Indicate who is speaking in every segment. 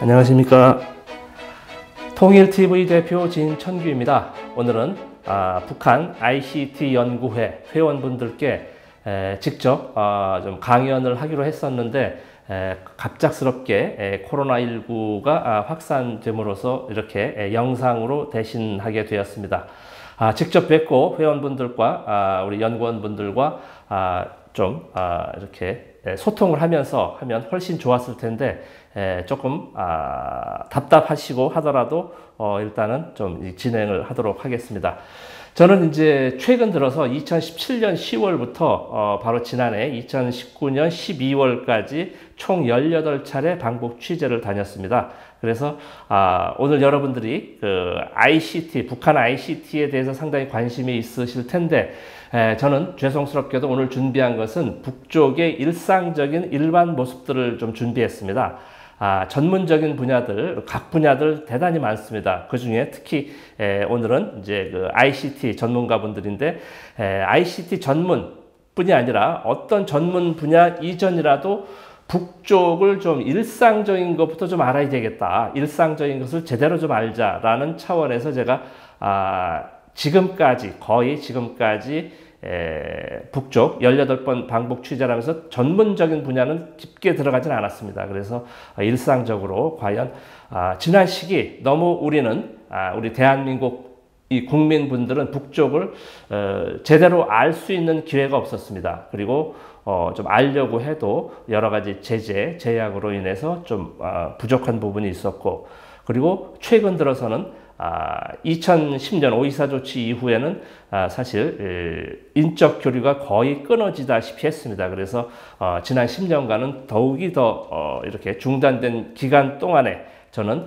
Speaker 1: 안녕하십니까. 통일TV 대표 진천규입니다. 오늘은 북한 ICT 연구회 회원분들께 직접 좀 강연을 하기로 했었는데 갑작스럽게 코로나19가 확산됨으로써 이렇게 영상으로 대신하게 되었습니다. 직접 뵙고 회원분들과 우리 연구원분들과 좀 이렇게 소통을 하면서 하면 훨씬 좋았을 텐데 조금 답답하시고 하더라도 일단은 좀 진행을 하도록 하겠습니다. 저는 이제 최근 들어서 2017년 10월부터 바로 지난해 2019년 12월까지 총 18차례 방북 취재를 다녔습니다. 그래서 오늘 여러분들이 그 ICT, 북한 ICT에 대해서 상당히 관심이 있으실 텐데 저는 죄송스럽게도 오늘 준비한 것은 북쪽의 일상적인 일반 모습들을 좀 준비했습니다. 전문적인 분야들, 각 분야들 대단히 많습니다. 그 중에 특히 오늘은 이제 그 ICT 전문가분들인데 ICT 전문뿐이 아니라 어떤 전문 분야 이전이라도 북쪽을 좀 일상적인 것부터 좀 알아야 되겠다. 일상적인 것을 제대로 좀 알자라는 차원에서 제가 거의 지금까지 북쪽 18번 방북 취재를 하면서 전문적인 분야는 깊게 들어가진 않았습니다. 그래서 일상적으로 과연 지난 시기 너무 우리 대한민국 이 국민분들은 북쪽을 제대로 알 수 있는 기회가 없었습니다. 그리고 좀 알려고 해도 여러 가지 제약으로 인해서 좀 부족한 부분이 있었고, 그리고 최근 들어서는 2010년 5.24 조치 이후에는 사실 인적 교류가 거의 끊어지다시피 했습니다. 그래서 지난 10년간은 더욱이 더 이렇게 중단된 기간 동안에 저는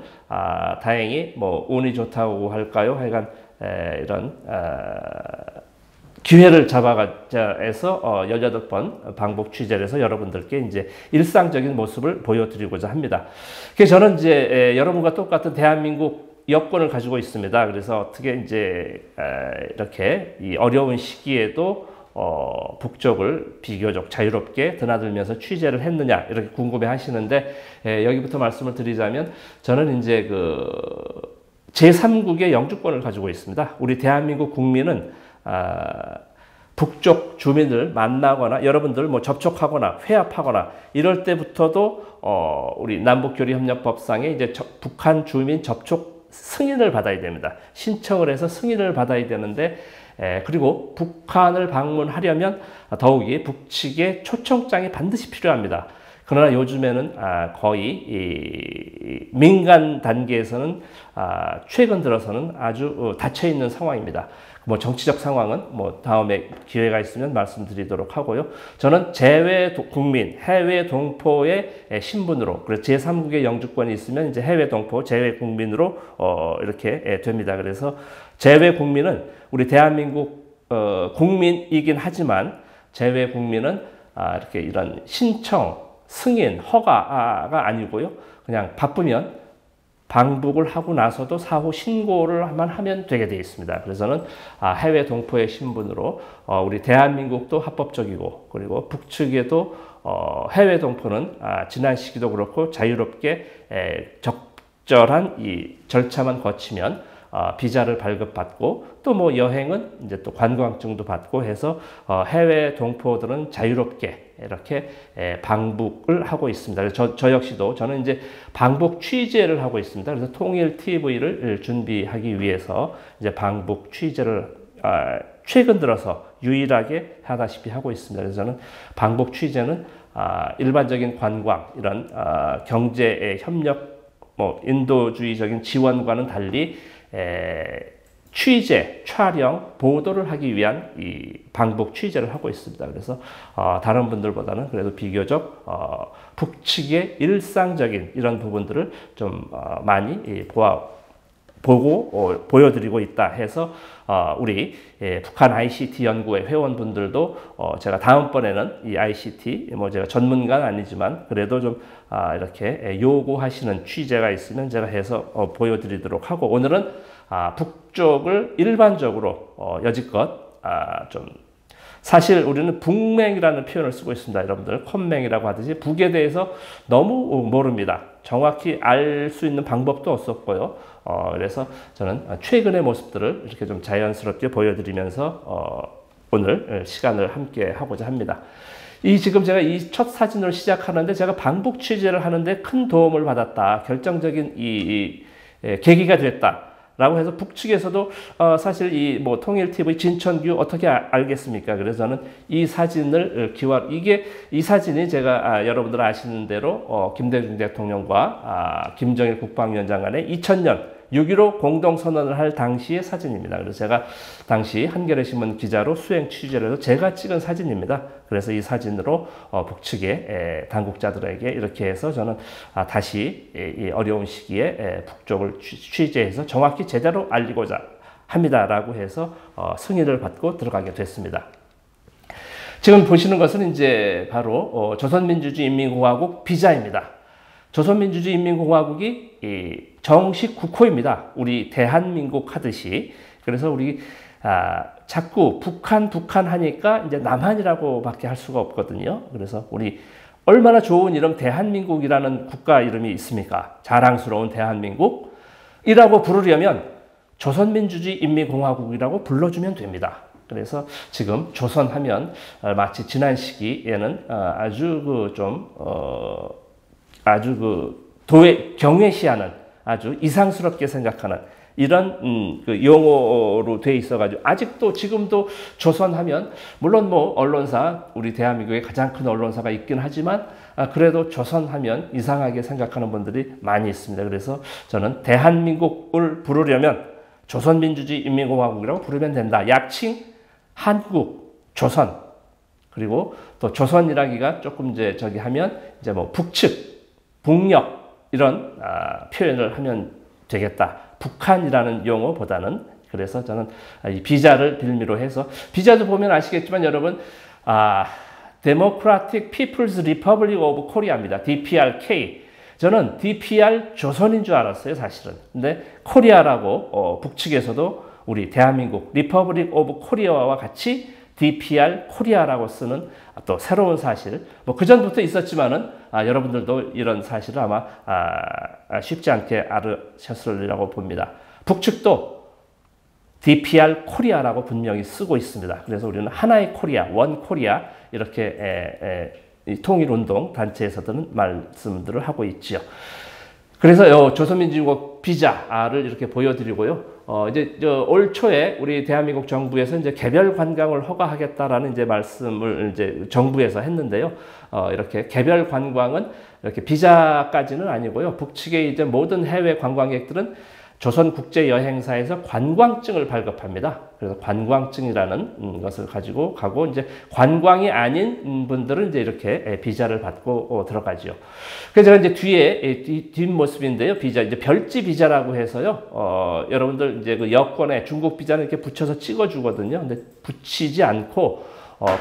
Speaker 1: 다행히 뭐 운이 좋다고 할까요? 하여간 이런 기회를 잡아서 18번 방북 취재를 해서 여러분들께 이제 일상적인 모습을 보여드리고자 합니다. 그래서 저는 이제 여러분과 똑같은 대한민국 여권을 가지고 있습니다. 그래서 어떻게 이제 이렇게 이 어려운 시기에도 북쪽을 비교적 자유롭게 드나들면서 취재를 했느냐 이렇게 궁금해 하시는데 여기부터 말씀을 드리자면 저는 이제 그 제3국의 영주권을 가지고 있습니다. 우리 대한민국 국민은 북쪽 주민을 만나거나 여러분들 뭐 접촉하거나 회합하거나 이럴 때부터도 우리 남북교류협력법상에 이제 북한 주민 접촉 승인을 받아야 됩니다. 신청을 해서 승인을 받아야 되는데 그리고 북한을 방문하려면 더욱이 북측의 초청장이 반드시 필요합니다. 그러나 요즘에는 거의 민간 단계에서는 최근 들어서는 아주 닫혀 있는 상황입니다. 뭐 정치적 상황은 뭐 다음에 기회가 있으면 말씀드리도록 하고요. 저는 재외 국민, 해외 동포의 신분으로, 그래서 제3국의 영주권이 있으면 이제 해외 동포, 재외 국민으로 이렇게 됩니다. 그래서 재외 국민은 우리 대한민국 국민이긴 하지만 재외 국민은 이렇게 이런 신청, 승인, 허가가 아니고요. 그냥 바쁘면 방북을 하고 나서도 사후 신고를만 하면 되게 되어 있습니다. 그래서 저는 해외 동포의 신분으로 우리 대한민국도 합법적이고 그리고 북측에도 해외 동포는 지난 시기도 그렇고 자유롭게 적절한 이 절차만 거치면 비자를 발급받고 또 뭐 여행은 이제 또 관광증도 받고 해서 해외 동포들은 자유롭게 이렇게 방북을 하고 있습니다. 그래서 저 역시도 저는 이제 방북 취재를 하고 있습니다. 그래서 통일TV를 준비하기 위해서 이제 방북 취재를 최근 들어서 유일하게 하다시피 하고 있습니다. 그래서 저는 방북 취재는 일반적인 관광 이런 경제 협력 뭐 인도주의적인 지원과는 달리 취재, 촬영, 보도를 하기 위한 이 방북 취재를 하고 있습니다. 그래서 다른 분들보다는 그래도 비교적 북측의 일상적인 이런 부분들을 좀 많이 보여드리고 있다 해서 우리 북한 ICT 연구회 회원분들도 제가 다음번에는 이 ICT 뭐 제가 전문가는 아니지만 그래도 좀 이렇게 요구하시는 취재가 있으면 제가 해서 보여드리도록 하고 오늘은 북쪽을 일반적으로 여지껏 좀 사실 우리는 북맹이라는 표현을 쓰고 있습니다. 여러분들 콘맹이라고 하듯이 북에 대해서 너무 모릅니다. 정확히 알 수 있는 방법도 없었고요. 그래서 저는 최근의 모습들을 이렇게 좀 자연스럽게 보여드리면서 오늘 시간을 함께 하고자 합니다. 지금 제가 이 첫 사진으로 시작하는데 제가 방북 취재를 하는데 큰 도움을 받았다. 결정적인 계기가 됐다. 라고 해서 북측에서도 사실 이 뭐 통일TV 진천규 어떻게 알겠습니까? 그래서 저는 이 사진을 이 사진이 제가 여러분들 아시는 대로 김대중 대통령과 김정일 국방위원장 간의 2000년 6.15 공동선언을 할 당시의 사진입니다. 그래서 제가 당시 한겨레신문 기자로 수행 취재를 해서 제가 찍은 사진입니다. 그래서 이 사진으로 북측의 당국자들에게 이렇게 해서 저는 다시 이 어려운 시기에 북쪽을 취재해서 정확히 제대로 알리고자 합니다라고 해서 승인을 받고 들어가게 됐습니다. 지금 보시는 것은 이제 바로 조선민주주의인민공화국 비자입니다. 조선민주주의인민공화국이 정식 국호입니다. 우리 대한민국 하듯이. 그래서 우리 자꾸 북한 하니까 이제 남한이라고밖에 할 수가 없거든요. 그래서 우리 얼마나 좋은 이름 대한민국이라는 국가 이름이 있습니까? 자랑스러운 대한민국이라고 부르려면 조선민주주의인민공화국이라고 불러주면 됩니다. 그래서 지금 조선하면 마치 지난 시기에는 아주 경외시하는 아주 이상스럽게 생각하는 이런 용어로 돼 있어가지고 아직도 지금도 조선하면 물론 뭐 언론사 우리 대한민국에 가장 큰 언론사가 있긴 하지만 그래도 조선하면 이상하게 생각하는 분들이 많이 있습니다. 그래서 저는 대한민국을 부르려면 조선민주주의인민공화국이라고 부르면 된다. 약칭 한국, 조선 그리고 또 조선이라기가 조금 이제 하면 이제 뭐 북측 북녘 이런 표현을 하면 되겠다. 북한이라는 용어보다는 그래서 저는 이 비자를 빌미로 해서 비자도 보면 아시겠지만 여러분 Democratic People's Republic of Korea입니다. DPRK. 저는 DPR 조선인 줄 알았어요, 사실은. 근데 코리아라고 북측에서도 우리 대한민국 Republic of Korea와 같이 DPR 코리아라고 쓰는 또 새로운 사실. 뭐 그전부터 있었지만은 여러분들도 이런 사실을 아마 쉽지 않게 알으셨으리라고 봅니다. 북측도 DPR 코리아라고 분명히 쓰고 있습니다. 그래서 우리는 하나의 코리아, 원 코리아 이렇게 통일운동 단체에서는 말씀들을 하고 있지요. 그래서 조선민주주의인민공화국 비자를 이렇게 보여드리고요. 이제 올 초에 우리 대한민국 정부에서 이제 개별 관광을 허가하겠다라는 이제 말씀을 이제 정부에서 했는데요. 이렇게 개별 관광은 이렇게 비자까지는 아니고요. 북측의 이제 모든 해외 관광객들은 조선국제여행사에서 관광증을 발급합니다. 그래서 관광증이라는 것을 가지고 가고 이제 관광이 아닌 분들은 이제 이렇게 비자를 받고 들어가죠. 그래서 제가 이제 뒤에 뒷모습인데요. 비자 이제 별지 비자라고 해서요. 여러분들 이제 그 여권에 중국 비자는 이렇게 붙여서 찍어주거든요. 근데 붙이지 않고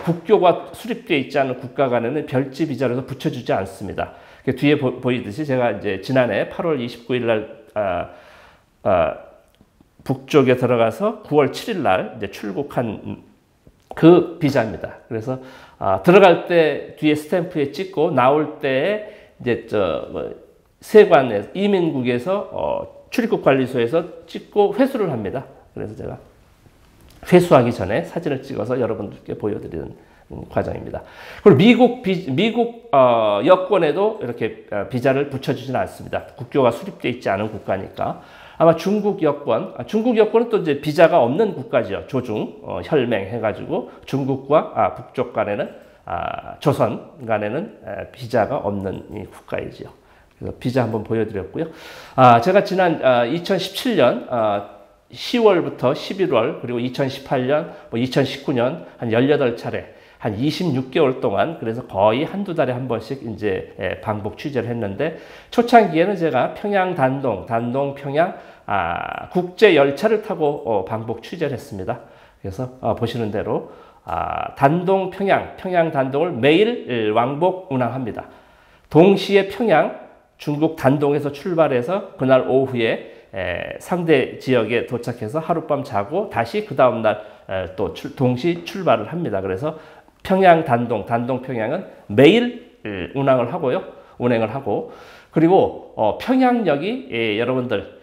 Speaker 1: 국교가 수립되어 있지 않은 국가 간에는 별지 비자로 해서 붙여주지 않습니다. 뒤에 보이듯이 제가 이제 지난해 8월 29일 날 북쪽에 들어가서 9월 7일 날 이제 출국한 그 비자입니다. 그래서 들어갈 때 뒤에 스탬프에 찍고 나올 때 이제 세관에 이민국에서 출입국관리소에서 찍고 회수를 합니다. 그래서 제가 회수하기 전에 사진을 찍어서 여러분들께 보여드리는 과정입니다. 그리고 미국 여권에도 이렇게 비자를 붙여주지는 않습니다. 국교가 수립되어 있지 않은 국가니까. 아마 중국 여권은 또 이제 비자가 없는 국가죠. 조중, 혈맹 해가지고 중국과 북쪽 간에는, 조선 간에는 비자가 없는 이 국가이지요. 그래서 비자 한번 보여드렸고요. 제가 지난 2017년 10월부터 11월 그리고 2018년, 2019년 한 18차례 한 26개월 동안 그래서 거의 한두 달에 한 번씩 이제 방북 취재를 했는데 초창기에는 제가 평양 단동 평양 국제 열차를 타고 방북 취재를 했습니다. 그래서 보시는 대로 단동 평양 단동을 매일 왕복 운항합니다. 동시에 평양 중국 단동에서 출발해서 그날 오후에 상대 지역에 도착해서 하룻밤 자고 다시 그 다음날 또 동시 출발을 합니다. 그래서 평양 단동 평양은 매일 운행을 하고 그리고 평양역이 여러분들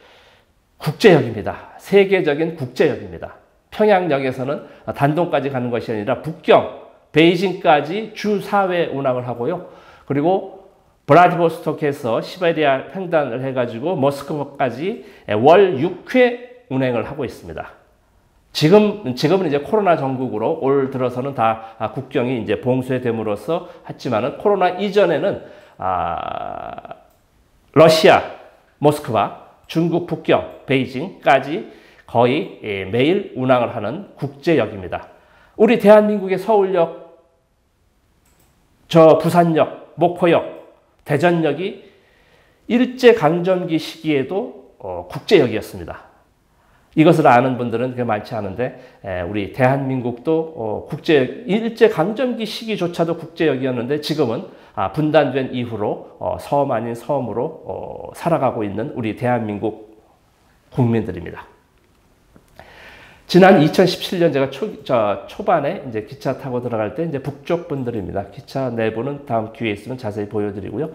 Speaker 1: 국제역입니다. 세계적인 국제역입니다. 평양역에서는 단동까지 가는 것이 아니라 북경 베이징까지 주 4회 운항을 하고요. 그리고 블라디보스토크에서 시베리아 횡단을 해가지고 모스크바까지 월 6회 운행을 하고 있습니다. 지금은 이제 코로나 전국으로 올 들어서는 다 국경이 이제 봉쇄됨으로써 했지만은 코로나 이전에는 러시아 모스크바, 중국 북경 베이징까지 거의 매일 운항을 하는 국제역입니다. 우리 대한민국의 서울역, 부산역, 목포역, 대전역이 일제강점기 시기에도 국제역이었습니다. 이것을 아는 분들은 그렇게 많지 않은데 우리 대한민국도 일제강점기 시기조차도 국제역이었는데 지금은 분단된 이후로 섬 아닌 섬으로 살아가고 있는 우리 대한민국 국민들입니다. 지난 2017년 제가 초반에 이제 기차 타고 들어갈 때 이제 북쪽 분들입니다. 기차 내부는 다음 기회에 있으면 자세히 보여드리고요.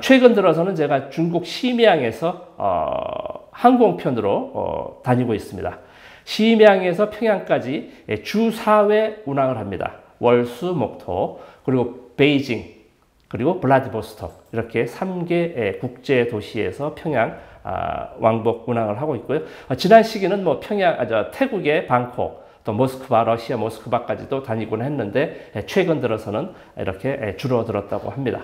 Speaker 1: 최근 들어서는 제가 중국 시미양에서 항공편으로 다니고 있습니다. 시미양에서 평양까지 주 4회 운항을 합니다. 월수 목토 그리고 베이징 그리고 블라디보스토크 이렇게 3개 국제 도시에서 평양 왕복 운항을 하고 있고요. 지난 시기는 뭐 태국의 방콕, 또 모스크바, 러시아 모스크바까지도 다니곤 했는데 최근 들어서는 이렇게 줄어들었다고 합니다.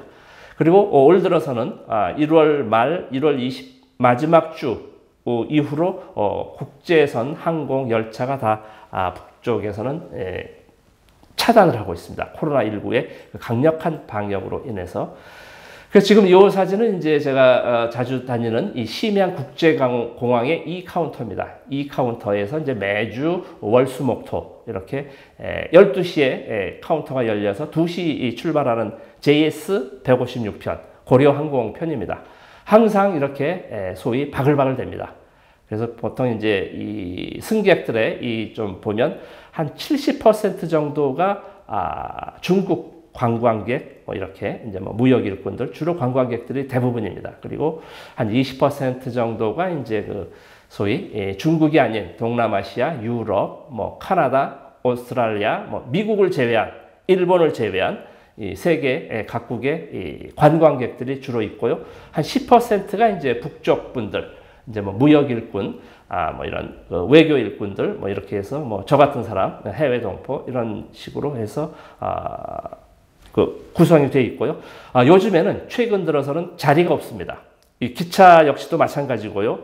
Speaker 1: 그리고 올 들어서는 1월 말, 1월 20 마지막 주 이후로 국제선 항공 열차가 다 북쪽에서는 차단을 하고 있습니다. 코로나19의 강력한 방역으로 인해서. 그래서 지금 이 사진은 이제 제가 자주 다니는 이 심양 국제공항의 이 카운터입니다. 이 카운터에서 이제 매주 월수목토 이렇게 12시에 카운터가 열려서 2시 출발하는 JS 156편 고려항공편입니다. 항상 이렇게 소위 바글바글 됩니다. 그래서 보통 이제 이 승객들의 이 좀 보면 한 70% 정도가 중국 관광객, 이렇게 이제 무역 일꾼들, 주로 관광객들이 대부분입니다. 그리고 한 20% 정도가 이제 소위 중국이 아닌 동남아시아, 유럽, 카나다, 오스트랄리아, 미국을 제외한, 일본을 제외한 이 세계 각국의 이 관광객들이 주로 있고요. 한 10%가 이제 북쪽 분들, 이제 무역 일꾼, 이런 외교 일꾼들, 이렇게 해서 저 같은 사람, 해외 동포 이런 식으로 해서 구성이 되어 있고요. 요즘에는 최근 들어서는 자리가 없습니다. 이 기차 역시도 마찬가지고요.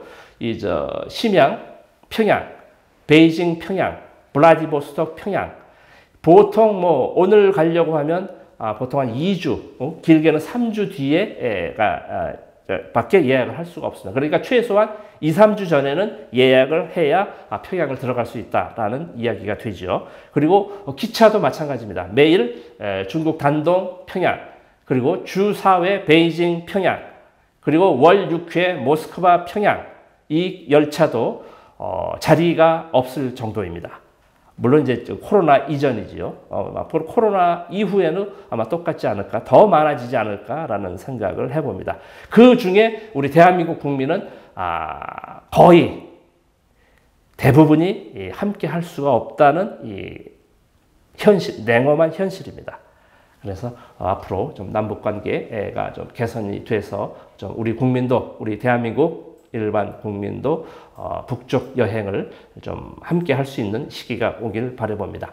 Speaker 1: 심양, 평양, 베이징, 평양, 블라디보스토크, 평양. 보통 오늘 가려고 하면 보통 한 2주, 길게는 3주 뒤에 밖에 예약을 할 수가 없습니다. 그러니까 최소한 2, 3주 전에는 예약을 해야 평양을 들어갈 수 있다라는 이야기가 되죠. 그리고 기차도 마찬가지입니다. 매일 중국 단동 평양, 그리고 주 4회 베이징 평양, 그리고 월 6회 모스크바 평양, 이 열차도 자리가 없을 정도입니다. 물론 이제 코로나 이전이지요. 앞으로 코로나 이후에는 아마 똑같지 않을까, 더 많아지지 않을까라는 생각을 해봅니다. 그 중에 우리 대한민국 국민은 거의 대부분이 함께 할 수가 없다는 이 현실, 냉엄한 현실입니다. 그래서 앞으로 좀 남북 관계가 좀 개선이 돼서 좀 우리 국민도, 우리 대한민국 일반 국민도 북쪽 여행을 좀 함께 할 수 있는 시기가 오길 바라봅니다.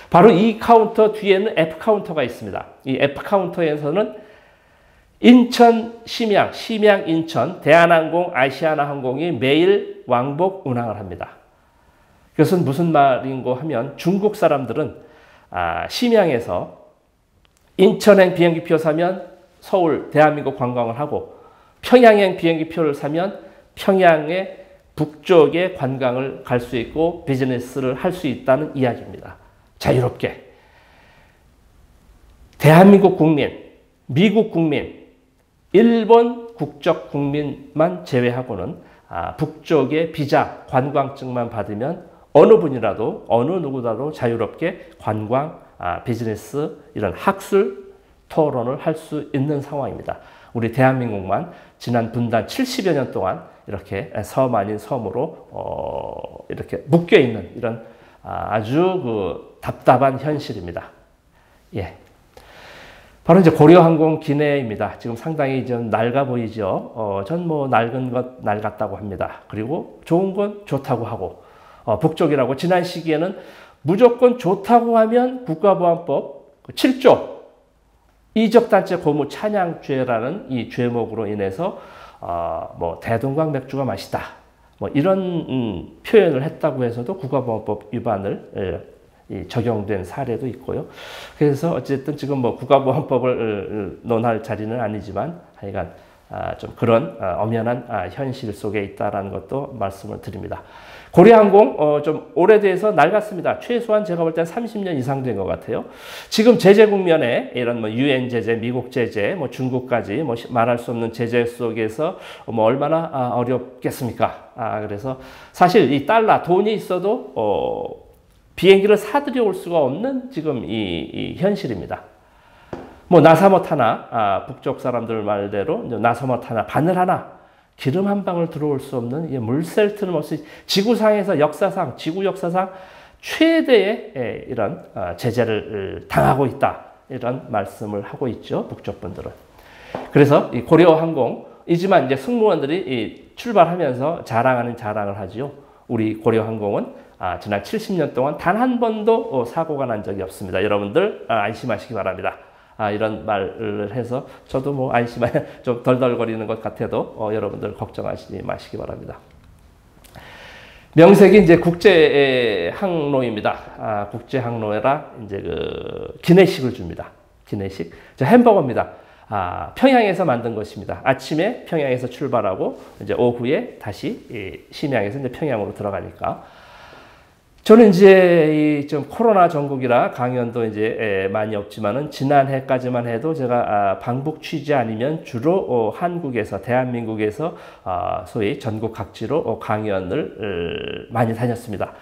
Speaker 1: 바로 이 카운터 뒤에는 F 카운터가 있습니다. 이 F 카운터에서는 인천 심양, 심양 인천, 대한항공, 아시아나항공이 매일 왕복 운항을 합니다. 그것은 무슨 말인고 하면 중국 사람들은 심양에서 인천행 비행기표 사면 서울, 대한민국 관광을 하고 평양행 비행기표를 사면 평양의 북쪽에 관광을 갈 수 있고 비즈니스를 할 수 있다는 이야기입니다. 자유롭게. 대한민국 국민, 미국 국민, 일본 국적 국민만 제외하고는 북쪽의 비자, 관광증만 받으면 어느 분이라도, 어느 누구라도 자유롭게 관광, 비즈니스, 이런 학술, 토론을 할 수 있는 상황입니다. 우리 대한민국만 지난 분단 70여 년 동안 이렇게 섬 아닌 섬으로 이렇게 묶여 있는 이런 아주 그 답답한 현실입니다. 예. 바로 이제 고려항공 기내입니다. 지금 상당히 좀 낡아 보이죠. 전 뭐 낡은 것 낡았다고 합니다. 그리고 좋은 건 좋다고 하고, 북쪽이라고 지난 시기에는 무조건 좋다고 하면 국가보안법 7조 이적단체 고무 찬양죄라는 이 죄목으로 인해서 뭐 대동강 맥주가 맛있다, 뭐 이런 표현을 했다고 해서도 국가보안법 위반을 적용된 사례도 있고요. 그래서 어쨌든 지금 뭐 국가보안법을 논할 자리는 아니지만 하여간 좀 그런 엄연한 현실 속에 있다라는 것도 말씀을 드립니다. 고려항공 좀 오래돼서 낡았습니다. 최소한 제가 볼 땐 30년 이상 된 것 같아요. 지금 제재 국면에 이런 뭐 유엔 제재, 미국 제재, 뭐 중국까지 뭐 말할 수 없는 제재 속에서 뭐 얼마나 어렵겠습니까? 그래서 사실 이 달러 돈이 있어도 비행기를 사들여 올 수가 없는 지금 이 현실입니다. 뭐 나사못 하나, 북쪽 사람들 말대로 나사못 하나, 바늘 하나, 기름 한 방울 들어올 수 없는 물샐 틈 없이 지구상에서 역사상, 지구 역사상 최대의 이런 제재를 당하고 있다. 이런 말씀을 하고 있죠. 북쪽 분들은. 그래서 이 고려항공이지만 이제 승무원들이 출발하면서 자랑하는 자랑을 하지요. 우리 고려항공은 지난 70년 동안 단 한 번도 사고가 난 적이 없습니다. 여러분들 안심하시기 바랍니다. 이런 말을 해서 저도 뭐 좀 덜덜거리는 것 같아도 여러분들 걱정하시지 마시기 바랍니다. 명색이 이제 국제 항로입니다. 국제 항로라 이제 그 기내식을 줍니다. 기내식. 햄버거입니다. 평양에서 만든 것입니다. 아침에 평양에서 출발하고 이제 오후에 다시 심양에서 이제 평양으로 들어가니까. 저는 이제 좀 코로나 전국이라 강연도 이제 많이 없지만은 지난해까지만 해도 제가 방북 취재 아니면 주로 한국에서, 대한민국에서 소위 전국 각지로 강연을 많이 다녔습니다.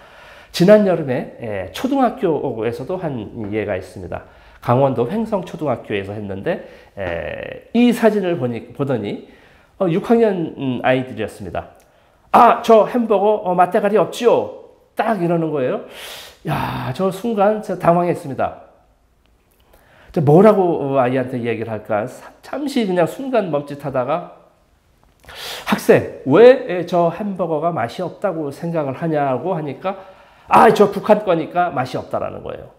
Speaker 1: 지난 여름에 초등학교에서도 한 예가 있습니다. 강원도 횡성초등학교에서 했는데 이 사진을 보더니 6학년 아이들이었습니다. 저 햄버거 맛대가리 없지요? 딱 이러는 거예요. 야, 저 순간 저 당황했습니다. 저 뭐라고 아이한테 얘기를 할까? 잠시 그냥 순간 멈칫하다가 학생, 왜 저 햄버거가 맛이 없다고 생각을 하냐고 하니까 저 북한 거니까 맛이 없다라는 거예요.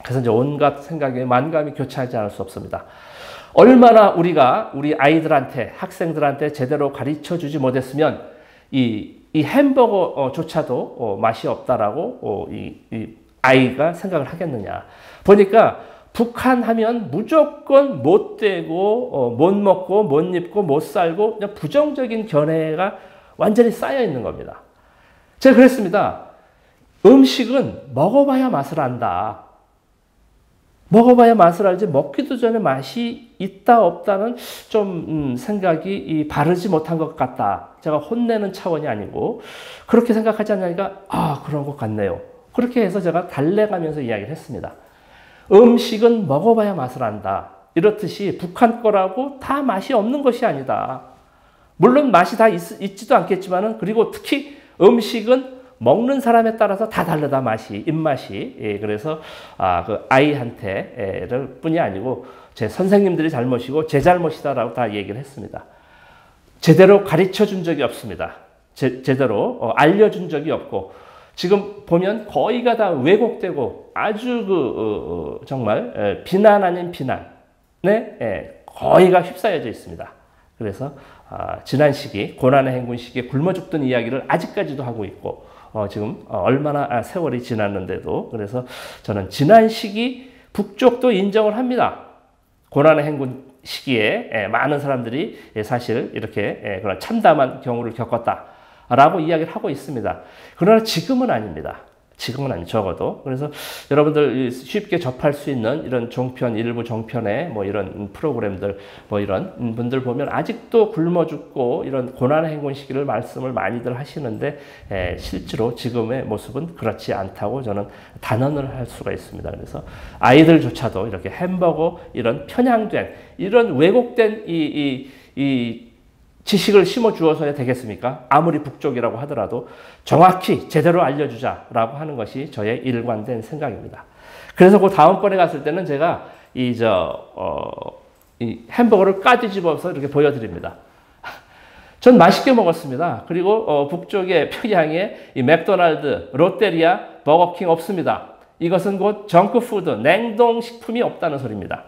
Speaker 1: 그래서 이제 온갖 생각에 만감이 교차하지 않을 수 없습니다. 얼마나 우리가 우리 아이들한테, 학생들한테 제대로 가르쳐 주지 못했으면 이 햄버거조차도 맛이 없다라고 이 아이가 생각을 하겠느냐. 보니까 북한 하면 무조건 못 되고 못 먹고 못 입고 못 살고 그냥 부정적인 견해가 완전히 쌓여 있는 겁니다. 제가 그랬습니다. 음식은 먹어봐야 맛을 안다. 먹어봐야 맛을 알지 먹기도 전에 맛이 있다 없다는 좀 생각이 바르지 못한 것 같다. 제가 혼내는 차원이 아니고 그렇게 생각하지 않으니까 그런 것 같네요. 그렇게 해서 제가 달래가면서 이야기를 했습니다. 음식은 먹어봐야 맛을 안다. 이렇듯이 북한 거라고 다 맛이 없는 것이 아니다. 물론 맛이 다 있지도 않겠지만은 그리고 특히 음식은 먹는 사람에 따라서 다 다르다 맛이, 입맛이. 그래서 그 아이한테를 뿐이 아니고 제 선생님들이 잘못이고 제 잘못이다라고 다 얘기를 했습니다. 제대로 가르쳐 준 적이 없습니다. 제대로 알려준 적이 없고 지금 보면 거의가 다 왜곡되고 아주 정말 비난 아닌 비난에 거의가 휩싸여져 있습니다. 그래서 지난 시기 고난의 행군 시기에 굶어 죽던 이야기를 아직까지도 하고 있고 지금 얼마나 세월이 지났는데도 그래서 저는 지난 시기 북쪽도 인정을 합니다. 고난의 행군 시기에 많은 사람들이 사실 이렇게 그런 참담한 경우를 겪었다라고 이야기를 하고 있습니다. 그러나 지금은 아닙니다. 지금은 아니 적어도. 그래서 여러분들 쉽게 접할 수 있는 이런 종편, 일부 종편의 뭐 이런 프로그램들, 뭐 이런 분들 보면 아직도 굶어 죽고 이런 고난의 행군 시기를 말씀을 많이들 하시는데, 실제로 지금의 모습은 그렇지 않다고 저는 단언을 할 수가 있습니다. 그래서 아이들조차도 이렇게 햄버거, 이런 편향된, 이런 왜곡된 이 지식을 심어 주어서야 되겠습니까? 아무리 북쪽이라고 하더라도 정확히 제대로 알려주자라고 하는 것이 저의 일관된 생각입니다. 그래서 그 다음번에 갔을 때는 제가 이 햄버거를 까뒤집어서 이렇게 보여드립니다. 전 맛있게 먹었습니다. 그리고 북쪽의 평양에 이 맥도날드, 롯데리아, 버거킹 없습니다. 이것은 곧 정크푸드, 냉동식품이 없다는 소리입니다.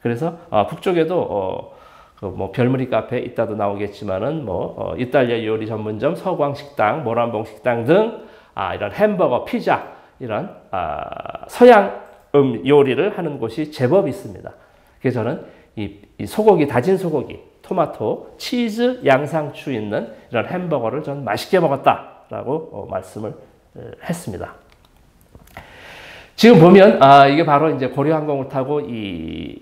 Speaker 1: 그래서 북쪽에도 뭐 별무리 카페 이따도 나오겠지만은 뭐 이탈리아 요리 전문점, 서광 식당, 모란봉 식당 등 이런 햄버거, 피자 이런 서양 요리를 하는 곳이 제법 있습니다. 그래서 저는 이 소고기, 다진 소고기, 토마토, 치즈, 양상추 있는 이런 햄버거를 저는 맛있게 먹었다라고 말씀을 했습니다. 지금 보면 이게 바로 이제 고려항공을 타고 이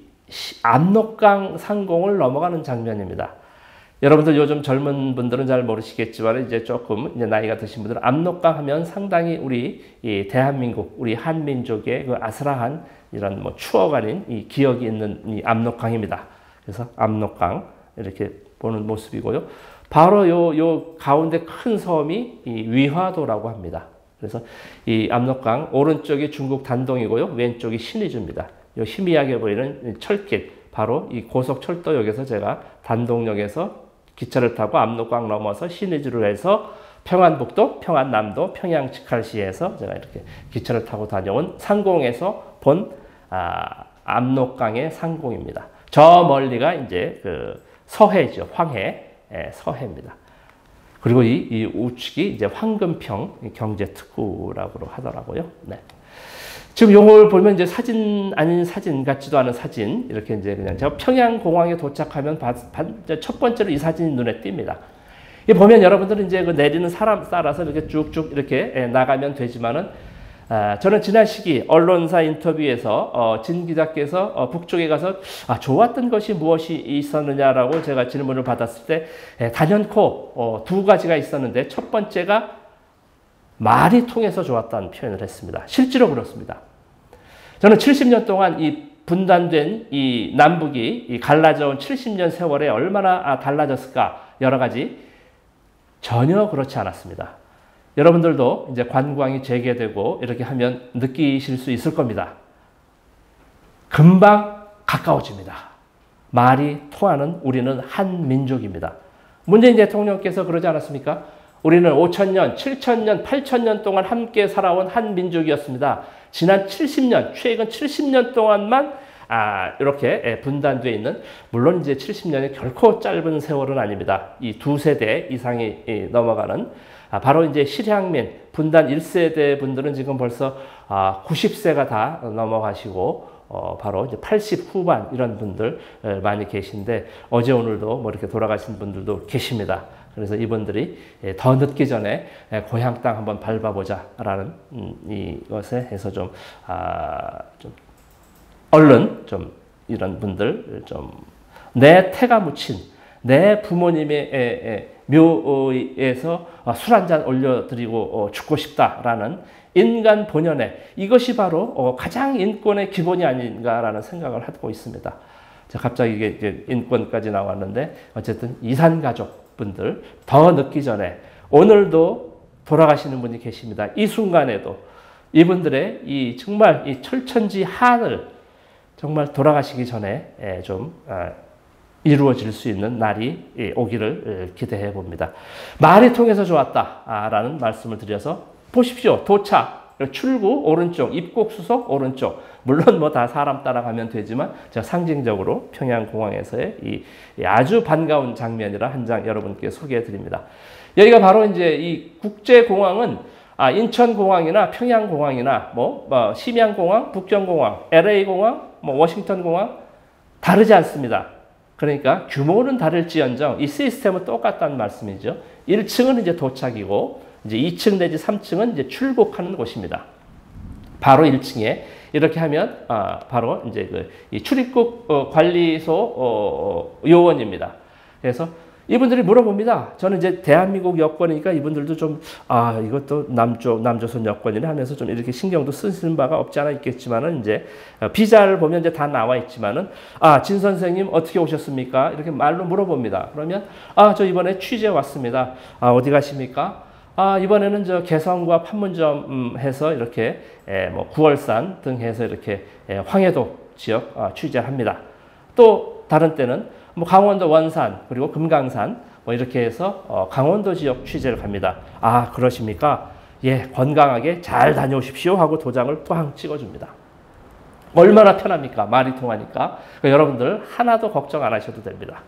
Speaker 1: 압록강 상공을 넘어가는 장면입니다. 여러분들 요즘 젊은 분들은 잘 모르시겠지만 이제 조금 이제 나이가 드신 분들은 압록강 하면 상당히 우리 이 대한민국, 우리 한민족의 그 아슬아한 이런 뭐 추억 아닌 이 기억이 있는 이 압록강입니다. 그래서 압록강 이렇게 보는 모습이고요. 바로 요 가운데 큰 섬이 이 위화도라고 합니다. 그래서 이 압록강 오른쪽이 중국 단동이고요, 왼쪽이 신의주입니다. 이 희미하게 보이는 철길, 바로 이 고속철도역에서 제가 단동역에서 기차를 타고 압록강 넘어서 신의주를 해서 평안북도, 평안남도, 평양 직할시에서 제가 이렇게 기차를 타고 다녀온 상공에서 본 압록강의 상공입니다. 저 멀리가 이제 그 서해죠, 황해, 서해입니다. 그리고 이 우측이 이제 황금평 경제특구라고 하더라고요. 네. 지금 요걸 보면 이제 사진 아닌 사진 같지도 않은 사진, 이렇게 이제 그냥 제가 평양공항에 도착하면 첫 번째로 이 사진이 눈에 띕니다. 이 보면 여러분들은 이제 그 내리는 사람 따라서 이렇게 쭉쭉 이렇게 나가면 되지만은, 저는 지난 시기 언론사 인터뷰에서 진 기자께서 북쪽에 가서 좋았던 것이 무엇이 있었느냐라고 제가 질문을 받았을 때 단연코 두 가지가 있었는데, 첫 번째가 말이 통해서 좋았다는 표현을 했습니다. 실제로 그렇습니다. 저는 70년 동안 이 분단된 이 남북이 이 갈라져 온 70년 세월에 얼마나 달라졌을까, 여러 가지. 전혀 그렇지 않았습니다. 여러분들도 이제 관광이 재개되고 이렇게 하면 느끼실 수 있을 겁니다. 금방 가까워집니다. 말이 통하는 우리는 한 민족입니다. 문재인 대통령께서 그러지 않았습니까? 우리는 5,000년, 7,000년, 8,000년 동안 함께 살아온 한 민족이었습니다. 지난 70년, 최근 70년 동안만 이렇게 분단되어 있는, 물론 이제 70년이 결코 짧은 세월은 아닙니다. 이 두 세대 이상이 넘어가는, 바로 이제 실향민, 분단 1세대 분들은 지금 벌써 90세가 다 넘어가시고, 바로 이제 80 후반 이런 분들 많이 계신데, 어제 오늘도 뭐 이렇게 돌아가신 분들도 계십니다. 그래서 이분들이 더 늦기 전에 고향 땅 한번 밟아보자라는 이것에 해서 좀 얼른 좀 이런 분들 좀 내 태가 묻힌 내 부모님의 묘에서 술 한잔 올려드리고 죽고 싶다라는 인간 본연의, 이것이 바로 가장 인권의 기본이 아닌가라는 생각을 하고 있습니다. 갑자기 이게 인권까지 나왔는데, 어쨌든 이산가족 분들 더 늦기 전에, 오늘도 돌아가시는 분이 계십니다. 이 순간에도 이분들의 이 정말 이 철천지 한을 정말 돌아가시기 전에 좀 이루어질 수 있는 날이 오기를 기대해 봅니다. 말이 통해서 좋았다라는 말씀을 드려서, 보십시오. 도착, 출구 오른쪽, 입국 수속 오른쪽. 물론 뭐 다 사람 따라가면 되지만 제가 상징적으로 평양공항에서의 이 아주 반가운 장면이라 한 장 여러분께 소개해 드립니다. 여기가 바로 이제 이 국제공항은 인천공항이나 평양공항이나 뭐 심양공항, 북경공항, LA공항, 뭐 워싱턴공항 다르지 않습니다. 그러니까 규모는 다를지언정 이 시스템은 똑같다는 말씀이죠. 1층은 이제 도착이고, 이제 2층 내지 3층은 이제 출국하는 곳입니다. 바로 1층에 이렇게 하면 바로 이제 이 출입국 관리소 요원입니다. 그래서 이분들이 물어봅니다. 저는 이제 대한민국 여권이니까 이분들도 좀, 이것도 남조선 여권이네 하면서 좀 이렇게 신경도 쓰시는 바가 없지 않아 있겠지만은, 이제, 비자를 보면 이제 다 나와 있지만은, 진 선생님 어떻게 오셨습니까? 이렇게 말로 물어봅니다. 그러면, 저 이번에 취재 왔습니다. 어디 가십니까? 이번에는 저 개성과 판문점 해서 이렇게, 뭐, 구월산 등 해서 이렇게, 황해도 지역 취재합니다. 또 다른 때는 뭐 강원도 원산 그리고 금강산 뭐 이렇게 해서 강원도 지역 취재를 갑니다. 그러십니까? 예, 건강하게 잘 다녀오십시오 하고 도장을 꽝 찍어줍니다. 얼마나 편합니까? 말이 통하니까. 그러니까 여러분들 하나도 걱정 안 하셔도 됩니다.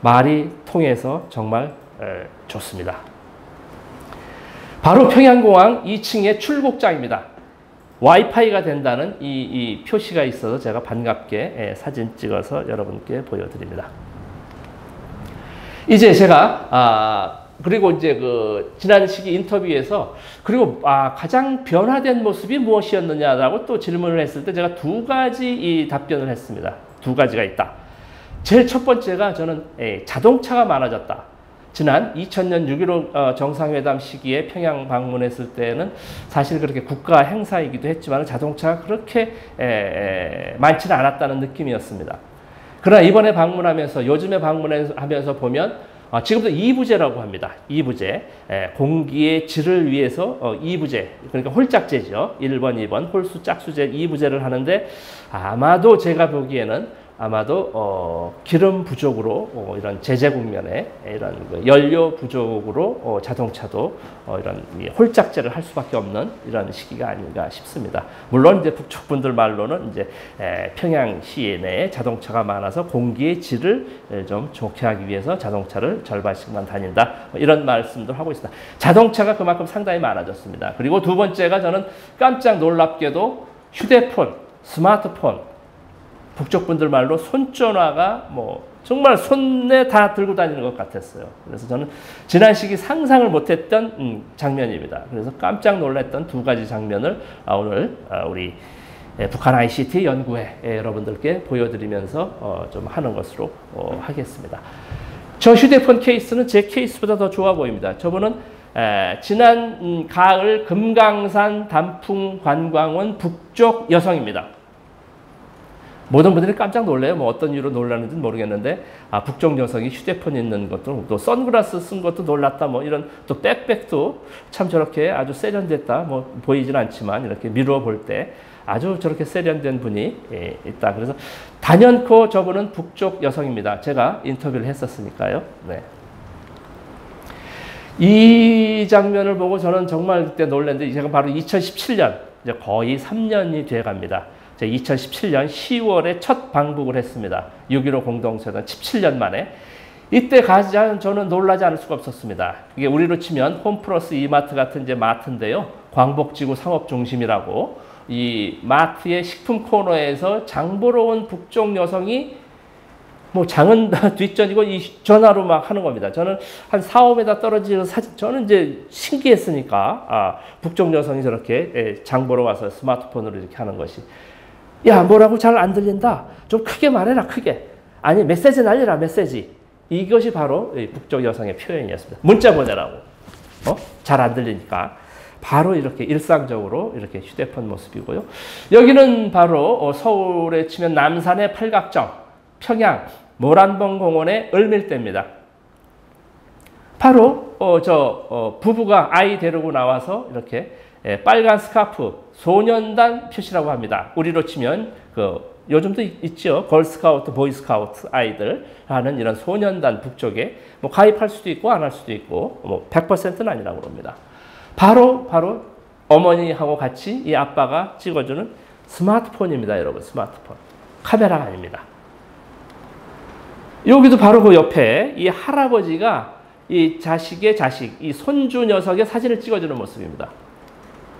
Speaker 1: 말이 통해서 정말 좋습니다. 바로 평양공항 2층의 출국장입니다. 와이파이가 된다는 이 표시가 있어서 제가 반갑게 사진 찍어서 여러분께 보여드립니다. 이제 제가 그리고 이제 지난 시기 인터뷰에서 그리고 가장 변화된 모습이 무엇이었느냐라고 또 질문을 했을 때 제가 두 가지 이 답변을 했습니다. 두 가지가 있다. 제일 첫 번째가 저는 자동차가 많아졌다. 지난 2000년 6.15 정상회담 시기에 평양 방문했을 때는 사실 그렇게 국가 행사이기도 했지만 자동차가 그렇게 많지는 않았다는 느낌이었습니다. 그러나 이번에 방문하면서 요즘에 방문하면서 보면 지금도 2부제라고 합니다. 2부제. 공기의 질을 위해서 2부제. 그러니까 홀짝제죠. 1번, 2번 홀수 짝수제 2부제를 하는데 아마도 제가 보기에는 기름 부족으로 이런 제재 국면에 이런 연료 부족으로 자동차도 이런 홀짝제를 할 수밖에 없는 이런 시기가 아닌가 싶습니다. 물론 이제 북쪽 분들 말로는 이제 평양시 내에 자동차가 많아서 공기의 질을 좀 좋게 하기 위해서 자동차를 절반씩만 다닌다 이런 말씀도 하고 있습니다. 자동차가 그만큼 상당히 많아졌습니다. 그리고 두 번째가 저는 깜짝 놀랍게도 휴대폰, 스마트폰 북쪽 분들 말로 손전화가 뭐 정말 손에 다 들고 다니는 것 같았어요. 그래서 저는 지난 시기 상상을 못했던 장면입니다. 그래서 깜짝 놀랐던 두 가지 장면을 오늘 우리 북한 ICT 연구회 여러분들께 보여드리면서 좀 하는 것으로 하겠습니다. 저 휴대폰 케이스는 제 케이스보다 더 좋아 보입니다. 저분은 지난 가을 금강산 단풍관광원 북쪽 여성입니다. 모든 분들이 깜짝 놀래요. 뭐 어떤 이유로 놀라는지는 모르겠는데 북쪽 여성이 휴대폰 있는 것도 또 선글라스 쓴 것도 놀랐다. 뭐 이런 또 백백도 참 저렇게 아주 세련됐다. 뭐 보이진 않지만 이렇게 미루어 볼 때 아주 저렇게 세련된 분이 있다. 그래서 단연코 저분은 북쪽 여성입니다. 제가 인터뷰를 했었으니까요. 네. 이 장면을 보고 저는 정말 그때 놀랐는데 제가 바로 2017년 이제 거의 3년이 돼 갑니다. 2017년 10월에 첫 방북을 했습니다. 6.15 공동선언 17년 만에. 이때 가장 저는 놀라지 않을 수가 없었습니다. 이게 우리로 치면 홈플러스 이마트 같은 이제 마트인데요. 광복지구 상업중심이라고 이 마트의 식품 코너에서 장 보러 온 북쪽 여성이 뭐 장은 뒷전이고 이 전화로 막 하는 겁니다. 저는 한 4, 5m 떨어지는 사진, 저는 이제 신기했으니까 북쪽 여성이 저렇게 장 보러 와서 스마트폰으로 이렇게 하는 것이 야, 뭐라고 잘 안 들린다. 좀 크게 말해라, 크게. 아니, 메시지 날려라, 메시지. 이것이 바로 북쪽 여성의 표현이었습니다. 문자 보내라고. 잘 안 들리니까. 바로 이렇게 일상적으로 이렇게 휴대폰 모습이고요. 여기는 바로 서울에 치면 남산의 팔각정, 평양, 모란봉 공원의 을밀대입니다. 바로 부부가 아이 데리고 나와서 이렇게 빨간 스카프, 소년단 표시라고 합니다. 우리로 치면 요즘도 있죠. 걸스카우트, 보이스카우트 아이들 하는 이런 소년단 북쪽에 뭐 가입할 수도 있고 안 할 수도 있고 뭐 100%는 아니라고 합니다. 바로 어머니하고 같이 이 아빠가 찍어주는 스마트폰입니다, 여러분. 스마트폰. 카메라가 아닙니다. 여기도 바로 그 옆에 이 할아버지가 이 자식의 자식, 이 손주 녀석의 사진을 찍어주는 모습입니다.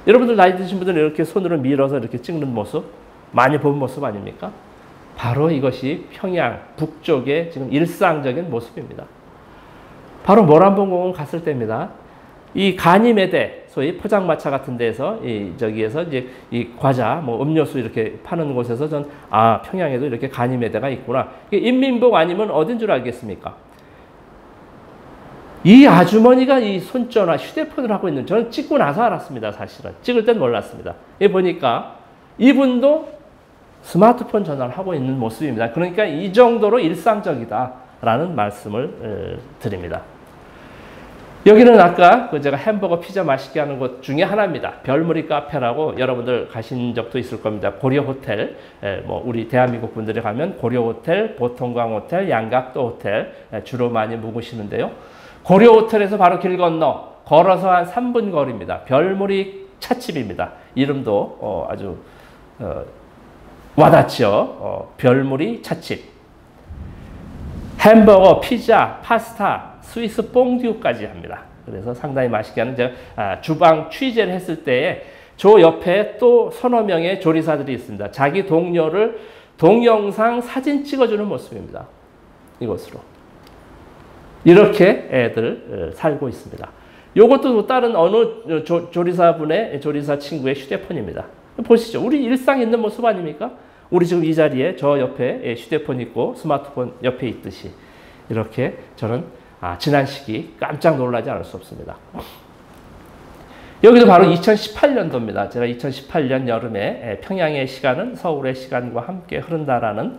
Speaker 1: 여러분들 나이 드신 분들은 이렇게 손으로 밀어서 이렇게 찍는 모습 많이 본 모습 아닙니까? 바로 이것이 평양 북쪽의 지금 일상적인 모습입니다. 바로 모란봉공원 갔을 때입니다. 이 가니메데, 소위 포장마차 같은 데서, 저기에서 이제 이 과자, 뭐 음료수 이렇게 파는 곳에서 평양에도 이렇게 가니메데가 있구나. 인민복 아니면 어딘 줄 알겠습니까? 이 아주머니가 이 손전화, 휴대폰을 하고 있는, 저는 찍고 나서 알았습니다, 사실은. 찍을 땐 몰랐습니다. 보니까 이분도 스마트폰 전화를 하고 있는 모습입니다. 그러니까 이 정도로 일상적이다라는 말씀을 드립니다. 여기는 아까 제가 햄버거, 피자 맛있게 하는 곳 중에 하나입니다. 별무리 카페라고 여러분들 가신 적도 있을 겁니다. 고려 호텔, 뭐 우리 대한민국 분들이 가면 고려 호텔, 보통강 호텔, 양각도 호텔 주로 많이 묵으시는데요. 고려 호텔에서 바로 길 건너 걸어서 한 3분 거리입니다. 별무리 찻집입니다. 이름도 아주 와닿죠. 별무리 찻집. 햄버거, 피자, 파스타, 스위스 뽕듀까지 합니다. 그래서 상당히 맛있게 하는, 제가 주방 취재를 했을 때에 저 옆에 또 서너 명의 조리사들이 있습니다. 자기 동료를 동영상 사진 찍어주는 모습입니다. 이것으로. 이렇게 애들 살고 있습니다. 이것도 다른 어느 조리사분의, 조리사 친구의 휴대폰입니다. 보시죠. 우리 일상에 있는 모습 아닙니까? 우리 지금 이 자리에 저 옆에 휴대폰 있고 스마트폰 옆에 있듯이 이렇게 저는 지난 시기 깜짝 놀라지 않을 수 없습니다. 여기도 바로 2018년도입니다. 제가 2018년 여름에 평양의 시간은 서울의 시간과 함께 흐른다라는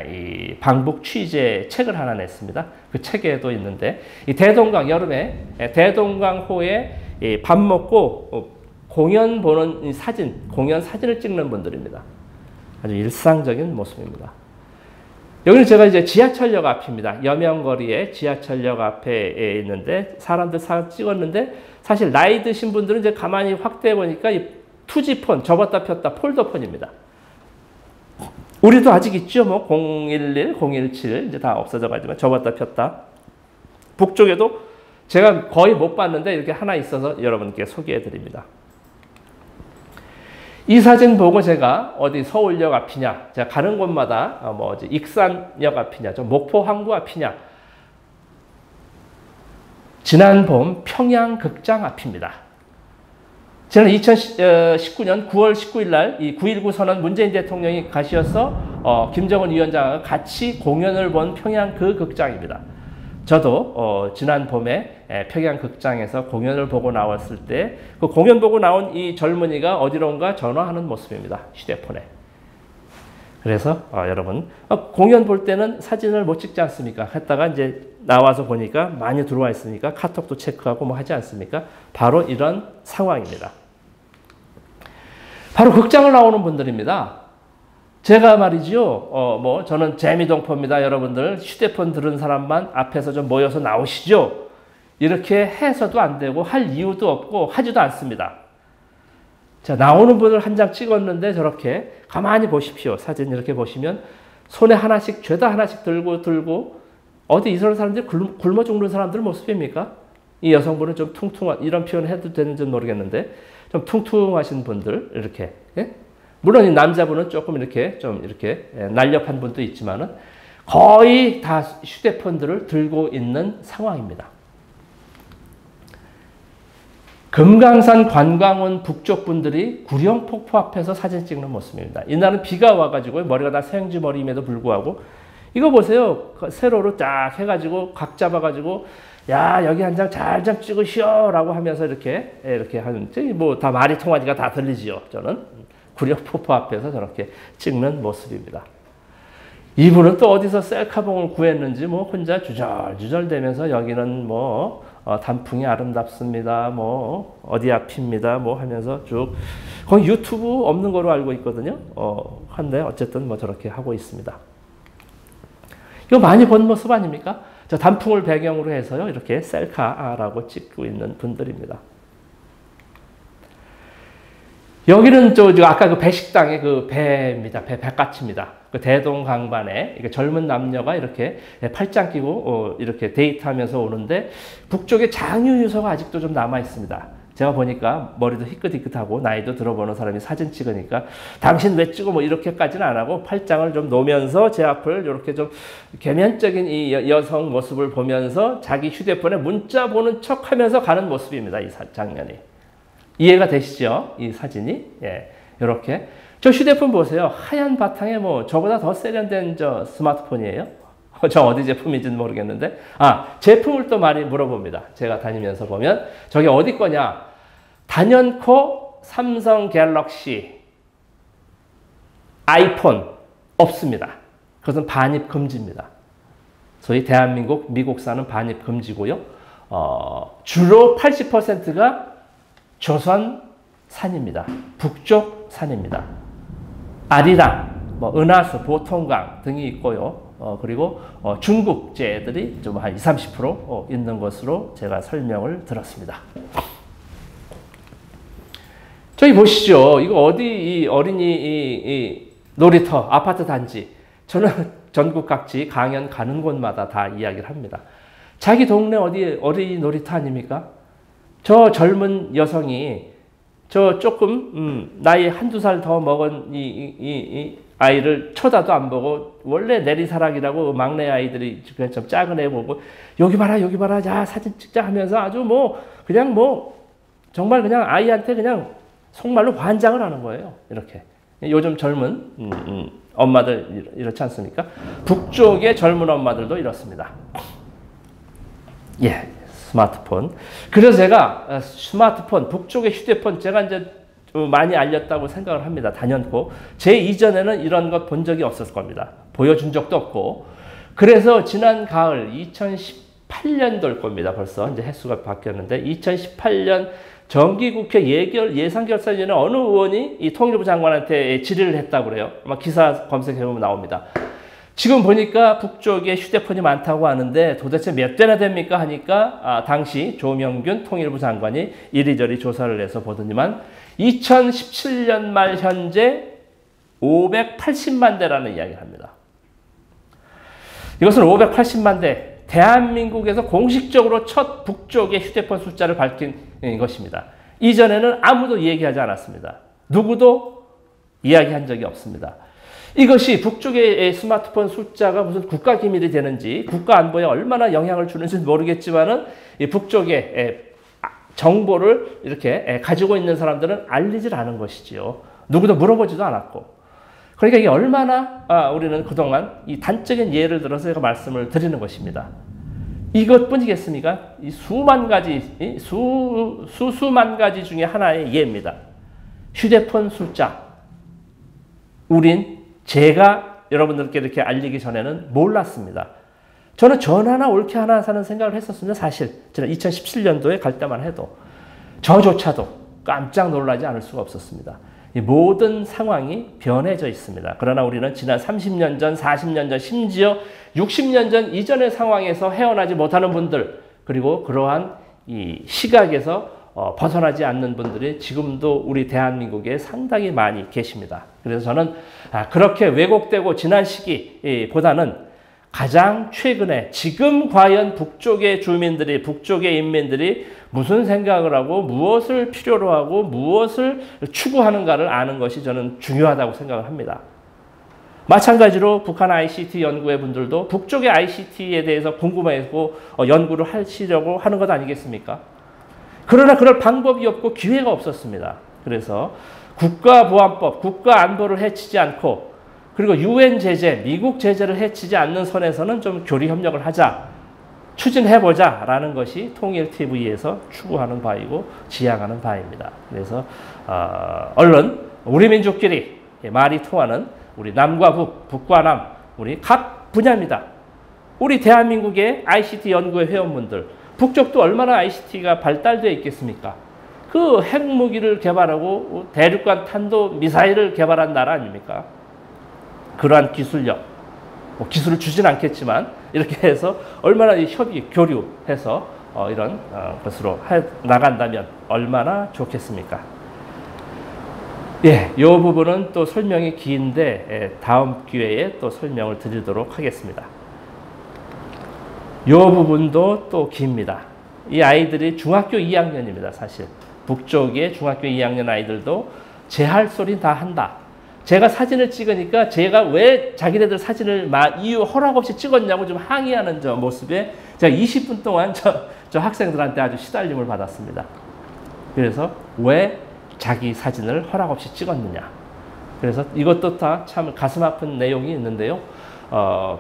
Speaker 1: 이 방북 취재 책을 하나 냈습니다. 그 책에도 있는데 이 대동강 여름에 대동강호에 밥 먹고 공연 보는 사진, 공연 사진을 찍는 분들입니다. 아주 일상적인 모습입니다. 여기는 제가 이제 지하철역 앞입니다. 여명거리에 지하철역 앞에 있는데 사람들 찍었는데 사실 나이 드신 분들은 이제 가만히 확대해 보니까 이 투지폰, 접었다 폈다 폴더폰입니다. 우리도 아직 있죠. 뭐 011, 017 이제 다 없어져 가지고 접었다 폈다. 북쪽에도 제가 거의 못 봤는데 이렇게 하나 있어서 여러분께 소개해 드립니다. 이 사진 보고 제가 어디 서울역 앞이냐, 제가 가는 곳마다 뭐 익산역 앞이냐, 목포 항구 앞이냐, 지난 봄 평양극장 앞입니다. 지난 2019년 9월 19일 날 이 9.19 선언 문재인 대통령이 가시어서 김정은 위원장과 같이 공연을 본 평양 그 극장입니다. 저도 지난 봄에 평양극장에서 공연을 보고 나왔을 때 그 공연 보고 나온 이 젊은이가 어디론가 전화하는 모습입니다. 휴대폰에. 그래서 여러분 공연 볼 때는 사진을 못 찍지 않습니까? 했다가 이제 나와서 보니까 많이 들어와 있으니까 카톡도 체크하고 뭐 하지 않습니까? 바로 이런 상황입니다. 바로 극장을 나오는 분들입니다. 제가 말이죠, 저는 재미동포입니다. 여러분들 휴대폰 들은 사람만 앞에서 좀 모여서 나오시죠. 이렇게 해서도 안 되고 할 이유도 없고 하지도 않습니다. 자, 나오는 분을 한 장 찍었는데 저렇게 가만히 보십시오. 사진 이렇게 보시면 손에 하나씩, 죄다 하나씩 들고 어디 이런 사람들이 굶어 죽는 사람들 모습입니까? 이 여성분은 좀 퉁퉁한, 이런 표현 해도 되는지 모르겠는데 좀 퉁퉁하신 분들 이렇게, 예? 물론 이 남자분은 조금 이렇게 날렵한 분도 있지만은 거의 다 휴대폰들을 들고 있는 상황입니다. 금강산 관광원 북쪽 분들이 구령폭포 앞에서 사진 찍는 모습입니다. 이날은 비가 와가지고 머리가 다 새행지 머리임에도 불구하고 이거 보세요. 세로로 쫙 해가지고 각 잡아가지고 야 여기 한 장 잘 좀 찍으시오 라고 하면서 이렇게 하는지 뭐 다 말이 통하니까 다 들리지요. 저는 구령폭포 앞에서 저렇게 찍는 모습입니다. 이분은 또 어디서 셀카봉을 구했는지 뭐 혼자 주절주절 대면서 여기는 뭐 단풍이 아름답습니다. 뭐 어디 앞입니다. 뭐 하면서 쭉 거의 유튜브 없는 거로 알고 있거든요. 한데 어쨌든 뭐 저렇게 하고 있습니다. 이거 많이 본 모습 아닙니까? 저 단풍을 배경으로 해서요. 이렇게 셀카라고 찍고 있는 분들입니다. 여기는 아까 그 배식당의 그 배입니다. 배까치입니다. 그 대동강반에 젊은 남녀가 이렇게 팔짱 끼고 이렇게 데이트하면서 오는데 북쪽에 장유유서가 아직도 좀 남아 있습니다. 제가 보니까 머리도 희끗희끗하고 나이도 들어보는 사람이 사진 찍으니까 당신 왜 찍어 뭐 이렇게까지는 안 하고 팔짱을 좀 놓으면서 제 앞을 이렇게 좀 개면적인 이 여성 모습을 보면서 자기 휴대폰에 문자 보는 척 하면서 가는 모습입니다. 이 장면이. 이해가 되시죠? 이 사진이. 예. 이렇게. 저 휴대폰 보세요. 하얀 바탕에 뭐 저보다 더 세련된 저 스마트폰이에요. 저 어디 제품인지는 모르겠는데. 제품을 또 많이 물어봅니다. 제가 다니면서 보면. 저게 어디 거냐? 단연코 삼성 갤럭시, 아이폰 없습니다. 그것은 반입 금지입니다. 소위 대한민국, 미국산은 반입 금지고요. 주로 80%가 조선산입니다. 북쪽 산입니다. 아리랑, 은하수, 보통강 등이 있고요. 그리고 중국제들이 좀 한 20, 30% 있는 것으로 제가 설명을 들었습니다. 저기 보시죠. 이거 어디 이 어린이 이 놀이터, 아파트 단지. 저는 전국 각지 강연 가는 곳마다 다 이야기를 합니다. 자기 동네 어디 어린이 놀이터 아닙니까? 저 젊은 여성이 저 조금 나이 한두 살 더 먹은 이 아이를 쳐다도 안 보고 원래 내리사랑이라고 막내 아이들이 그냥 좀 작은 애 보고 여기 봐라 자 사진 찍자 하면서 아주 뭐 그냥 뭐 정말 그냥 아이한테 그냥 속말로 환장을 하는 거예요. 이렇게 요즘 젊은 엄마들 이렇지 않습니까? 북쪽의 젊은 엄마들도 이렇습니다. 예, 스마트폰. 그래서 제가 스마트폰, 북쪽의 휴대폰 제가 이제 많이 알렸다고 생각을 합니다. 단연코. 제 이전에는 이런 것 본 적이 없었을 겁니다. 보여준 적도 없고. 그래서 지난 가을 2018년도일 겁니다. 벌써 이제 횟수가 바뀌었는데 2018년 정기국회 예산결산위원회 어느 의원이 이 통일부 장관한테 질의를 했다고 그래요. 아마 기사 검색해보면 나옵니다. 지금 보니까 북쪽에 휴대폰이 많다고 하는데 도대체 몇 대나 됩니까? 하니까 당시 조명균 통일부 장관이 이리저리 조사를 해서 보더니만 2017년 말 현재 580만 대라는 이야기를 합니다. 이것은 580만 대, 대한민국에서 공식적으로 첫 북쪽의 휴대폰 숫자를 밝힌 것입니다. 이전에는 아무도 얘기하지 않았습니다. 누구도 이야기한 적이 없습니다. 이것이 북쪽의 스마트폰 숫자가 무슨 국가 기밀이 되는지 국가 안보에 얼마나 영향을 주는지는 모르겠지만은 이 북쪽의 정보를 이렇게 가지고 있는 사람들은 알리질 않은 것이지요. 누구도 물어보지도 않았고. 그러니까 이게 얼마나 우리는 그동안 이 단적인 예를 들어서 제가 말씀을 드리는 것입니다. 이것뿐이겠습니까? 이 수만 가지, 수만 가지 중에 하나의 예입니다. 휴대폰 숫자. 우린 제가 여러분들께 이렇게 알리기 전에는 몰랐습니다. 저는 전화나 올케 하나 사는 생각을 했었습니다. 사실 저는 2017년도에 갈 때만 해도 저조차도 깜짝 놀라지 않을 수가 없었습니다. 이 모든 상황이 변해져 있습니다. 그러나 우리는 지난 30년 전, 40년 전, 심지어 60년 전 이전의 상황에서 헤어나지 못하는 분들, 그리고 그러한 이 시각에서 벗어나지 않는 분들이 지금도 우리 대한민국에 상당히 많이 계십니다. 그래서 저는 그렇게 왜곡되고 지난 시기보다는 가장 최근에 지금 과연 북쪽의 주민들이, 북쪽의 인민들이 무슨 생각을 하고 무엇을 필요로 하고 무엇을 추구하는가를 아는 것이 저는 중요하다고 생각을 합니다. 마찬가지로 북한 ICT 연구회 분들도 북쪽의 ICT에 대해서 궁금해하고 연구를 하시려고 하는 것 아니겠습니까? 그러나 그럴 방법이 없고 기회가 없었습니다. 그래서 국가보안법, 국가안보를 해치지 않고 그리고 UN 제재, 미국 제재를 해치지 않는 선에서는 좀 교류 협력을 하자, 추진해보자 라는 것이 통일TV에서 추구하는 바이고 지향하는 바입니다. 그래서 얼른 우리 민족끼리 말이 통하는 우리 남과 북, 북과 남, 우리 각 분야입니다. 우리 대한민국의 ICT 연구회 회원분들, 북쪽도 얼마나 ICT가 발달되어 있겠습니까? 그 핵무기를 개발하고 대륙간 탄도 미사일을 개발한 나라 아닙니까? 그러한 기술력, 기술을 주진 않겠지만 이렇게 해서 얼마나 협의, 교류해서 이런 것으로 나간다면 얼마나 좋겠습니까? 예, 이 부분은 또 설명이 긴데 다음 기회에 또 설명을 드리도록 하겠습니다. 이 부분도 또 깁니다. 이 아이들이 중학교 2학년입니다, 사실. 북쪽의 중학교 2학년 아이들도 제 할 소리 다 한다. 제가 사진을 찍으니까 제가 왜 자기네들 사진을 이유 허락 없이 찍었냐고 좀 항의하는 저 모습에 제가 20분 동안 저 학생들한테 아주 시달림을 받았습니다. 그래서 왜 자기 사진을 허락 없이 찍었느냐. 그래서 이것도 다 참 가슴 아픈 내용이 있는데요.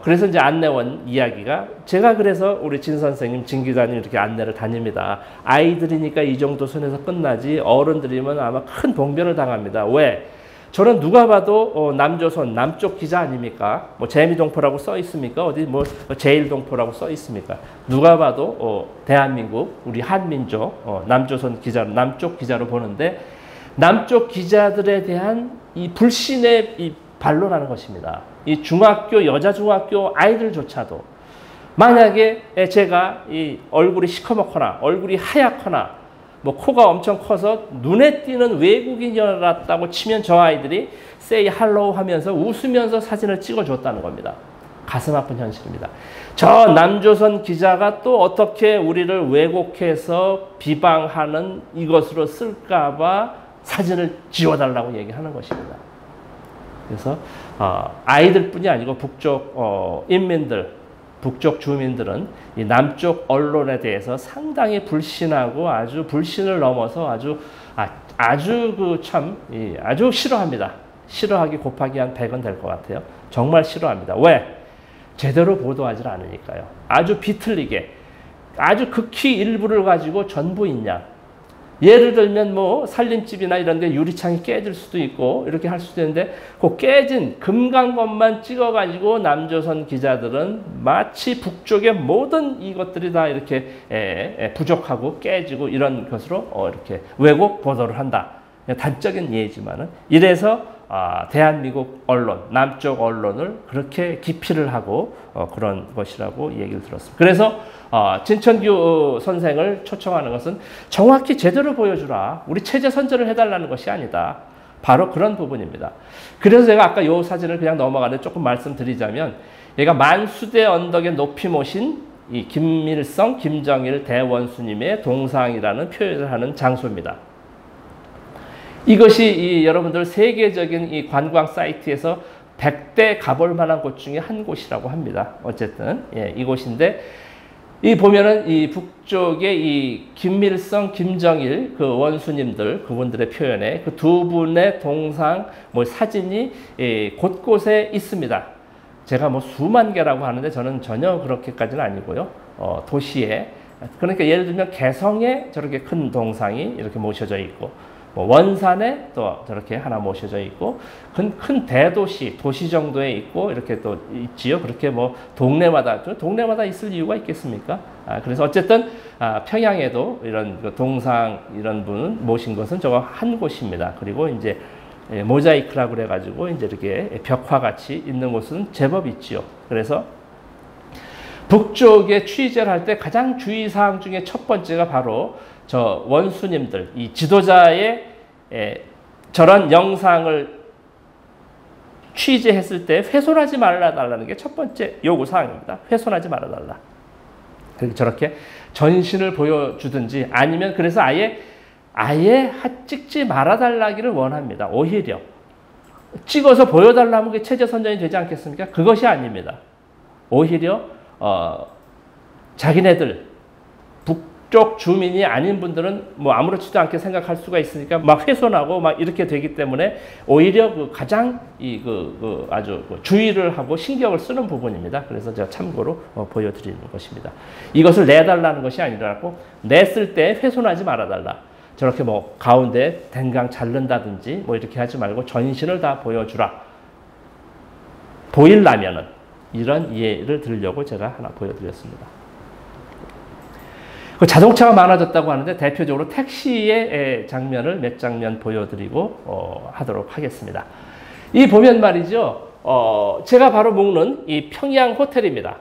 Speaker 1: 그래서 이제 안내원 이야기가 제가 그래서 우리 진 선생님, 진 기자님 이렇게 안내를 다닙니다. 아이들이니까 이 정도 선에서 끝나지 어른들이면 아마 큰 봉변을 당합니다. 왜? 저는 누가 봐도 남조선 남쪽 기자 아닙니까? 뭐 재미동포라고 써 있습니까? 어디 뭐 제일동포라고 써 있습니까? 누가 봐도 대한민국 우리 한민족 남조선 기자 남쪽 기자로 보는데 남쪽 기자들에 대한 이 불신의 이 반론하는 것입니다. 이 중학교 여자 중학교 아이들조차도 만약에 제가 이 얼굴이 시커멓거나 얼굴이 하얗거나 뭐 코가 엄청 커서 눈에 띄는 외국인이었다고 치면 저 아이들이 say hello 하면서 웃으면서 사진을 찍어줬다는 겁니다. 가슴 아픈 현실입니다. 저 남조선 기자가 또 어떻게 우리를 왜곡해서 비방하는 이것으로 쓸까봐 사진을 지워달라고 얘기하는 것입니다. 그래서 아이들뿐이 아니고 북쪽 인민들, 북쪽 주민들은 이 남쪽 언론에 대해서 상당히 불신하고 아주 불신을 넘어서 아주 아주 싫어합니다. 싫어하기 곱하기 한 100은 될 것 같아요. 정말 싫어합니다. 왜? 제대로 보도하지 않으니까요. 아주 비틀리게 아주 극히 일부를 가지고 전부 있냐. 예를 들면 뭐 살림집이나 이런 데 유리창이 깨질 수도 있고 이렇게 할 수도 있는데 그 깨진 금간 것만 찍어가지고 남조선 기자들은 마치 북쪽의 모든 이것들이 다 이렇게 부족하고 깨지고 이런 것으로 이렇게 왜곡 보도를 한다. 단적인 예지만은 이래서 대한민국 언론, 남쪽 언론을 그렇게 기피를 하고 그런 것이라고 얘기를 들었습니다. 그래서 진천규 선생을 초청하는 것은 정확히 제대로 보여주라. 우리 체제 선전을 해달라는 것이 아니다. 바로 그런 부분입니다. 그래서 제가 아까 이 사진을 그냥 넘어가는데 조금 말씀드리자면 얘가 만수대 언덕에 높이 모신 이 김일성, 김정일 대원수님의 동상이라는 표현을 하는 장소입니다. 이것이 여러분들 세계적인 이 관광 사이트에서 100대 가볼 만한 곳 중에 한 곳이라고 합니다. 어쨌든 이곳인데 이 보면은 이 북쪽에 이 김일성, 김정일 그 원수님들 그분들의 표현에 그 두 분의 동상 뭐 사진이 곳곳에 있습니다. 제가 뭐 수만 개라고 하는데 저는 전혀 그렇게까지는 아니고요. 도시에 그러니까 예를 들면 개성에 저렇게 큰 동상이 이렇게 모셔져 있고 뭐 원산에 또 저렇게 하나 모셔져 있고 큰 대도시 도시 정도에 있고 이렇게 또 있지요. 그렇게 뭐 동네마다 있을 이유가 있겠습니까? 그래서 어쨌든 평양에도 이런 그 동상 이런 분 모신 것은 저거 한 곳입니다. 그리고 이제 모자이크라고 그래가지고 이제 이렇게 벽화 같이 있는 곳은 제법 있지요. 그래서 북쪽에 취재를 할 때 가장 주의사항 중에 첫 번째가 바로 저 원수님들, 이 지도자의 저런 영상을 취재했을 때 훼손하지 말아달라는 게 첫 번째 요구사항입니다. 훼손하지 말아달라. 저렇게 전신을 보여주든지 아니면 그래서 아예 찍지 말아달라기를 원합니다. 오히려 찍어서 보여달라면 그게 체제 선전이 되지 않겠습니까? 그것이 아닙니다. 오히려 자기네들 북쪽 주민이 아닌 분들은 뭐 아무렇지도 않게 생각할 수가 있으니까 막 훼손하고 막 이렇게 되기 때문에 오히려 그 가장 아주 주의를 하고 신경을 쓰는 부분입니다. 그래서 제가 참고로 보여드리는 것입니다. 이것을 내달라는 것이 아니라고 냈을 때 훼손하지 말아달라. 저렇게 뭐 가운데 댕강 자른다든지 뭐 이렇게 하지 말고 전신을 다 보여주라. 보이려면은 이런 예를 들려고 제가 하나 보여드렸습니다. 그 자동차가 많아졌다고 하는데 대표적으로 택시의 장면을 몇 장면 보여드리고 하도록 하겠습니다. 이 보면 말이죠. 제가 바로 묵는 이 평양 호텔입니다.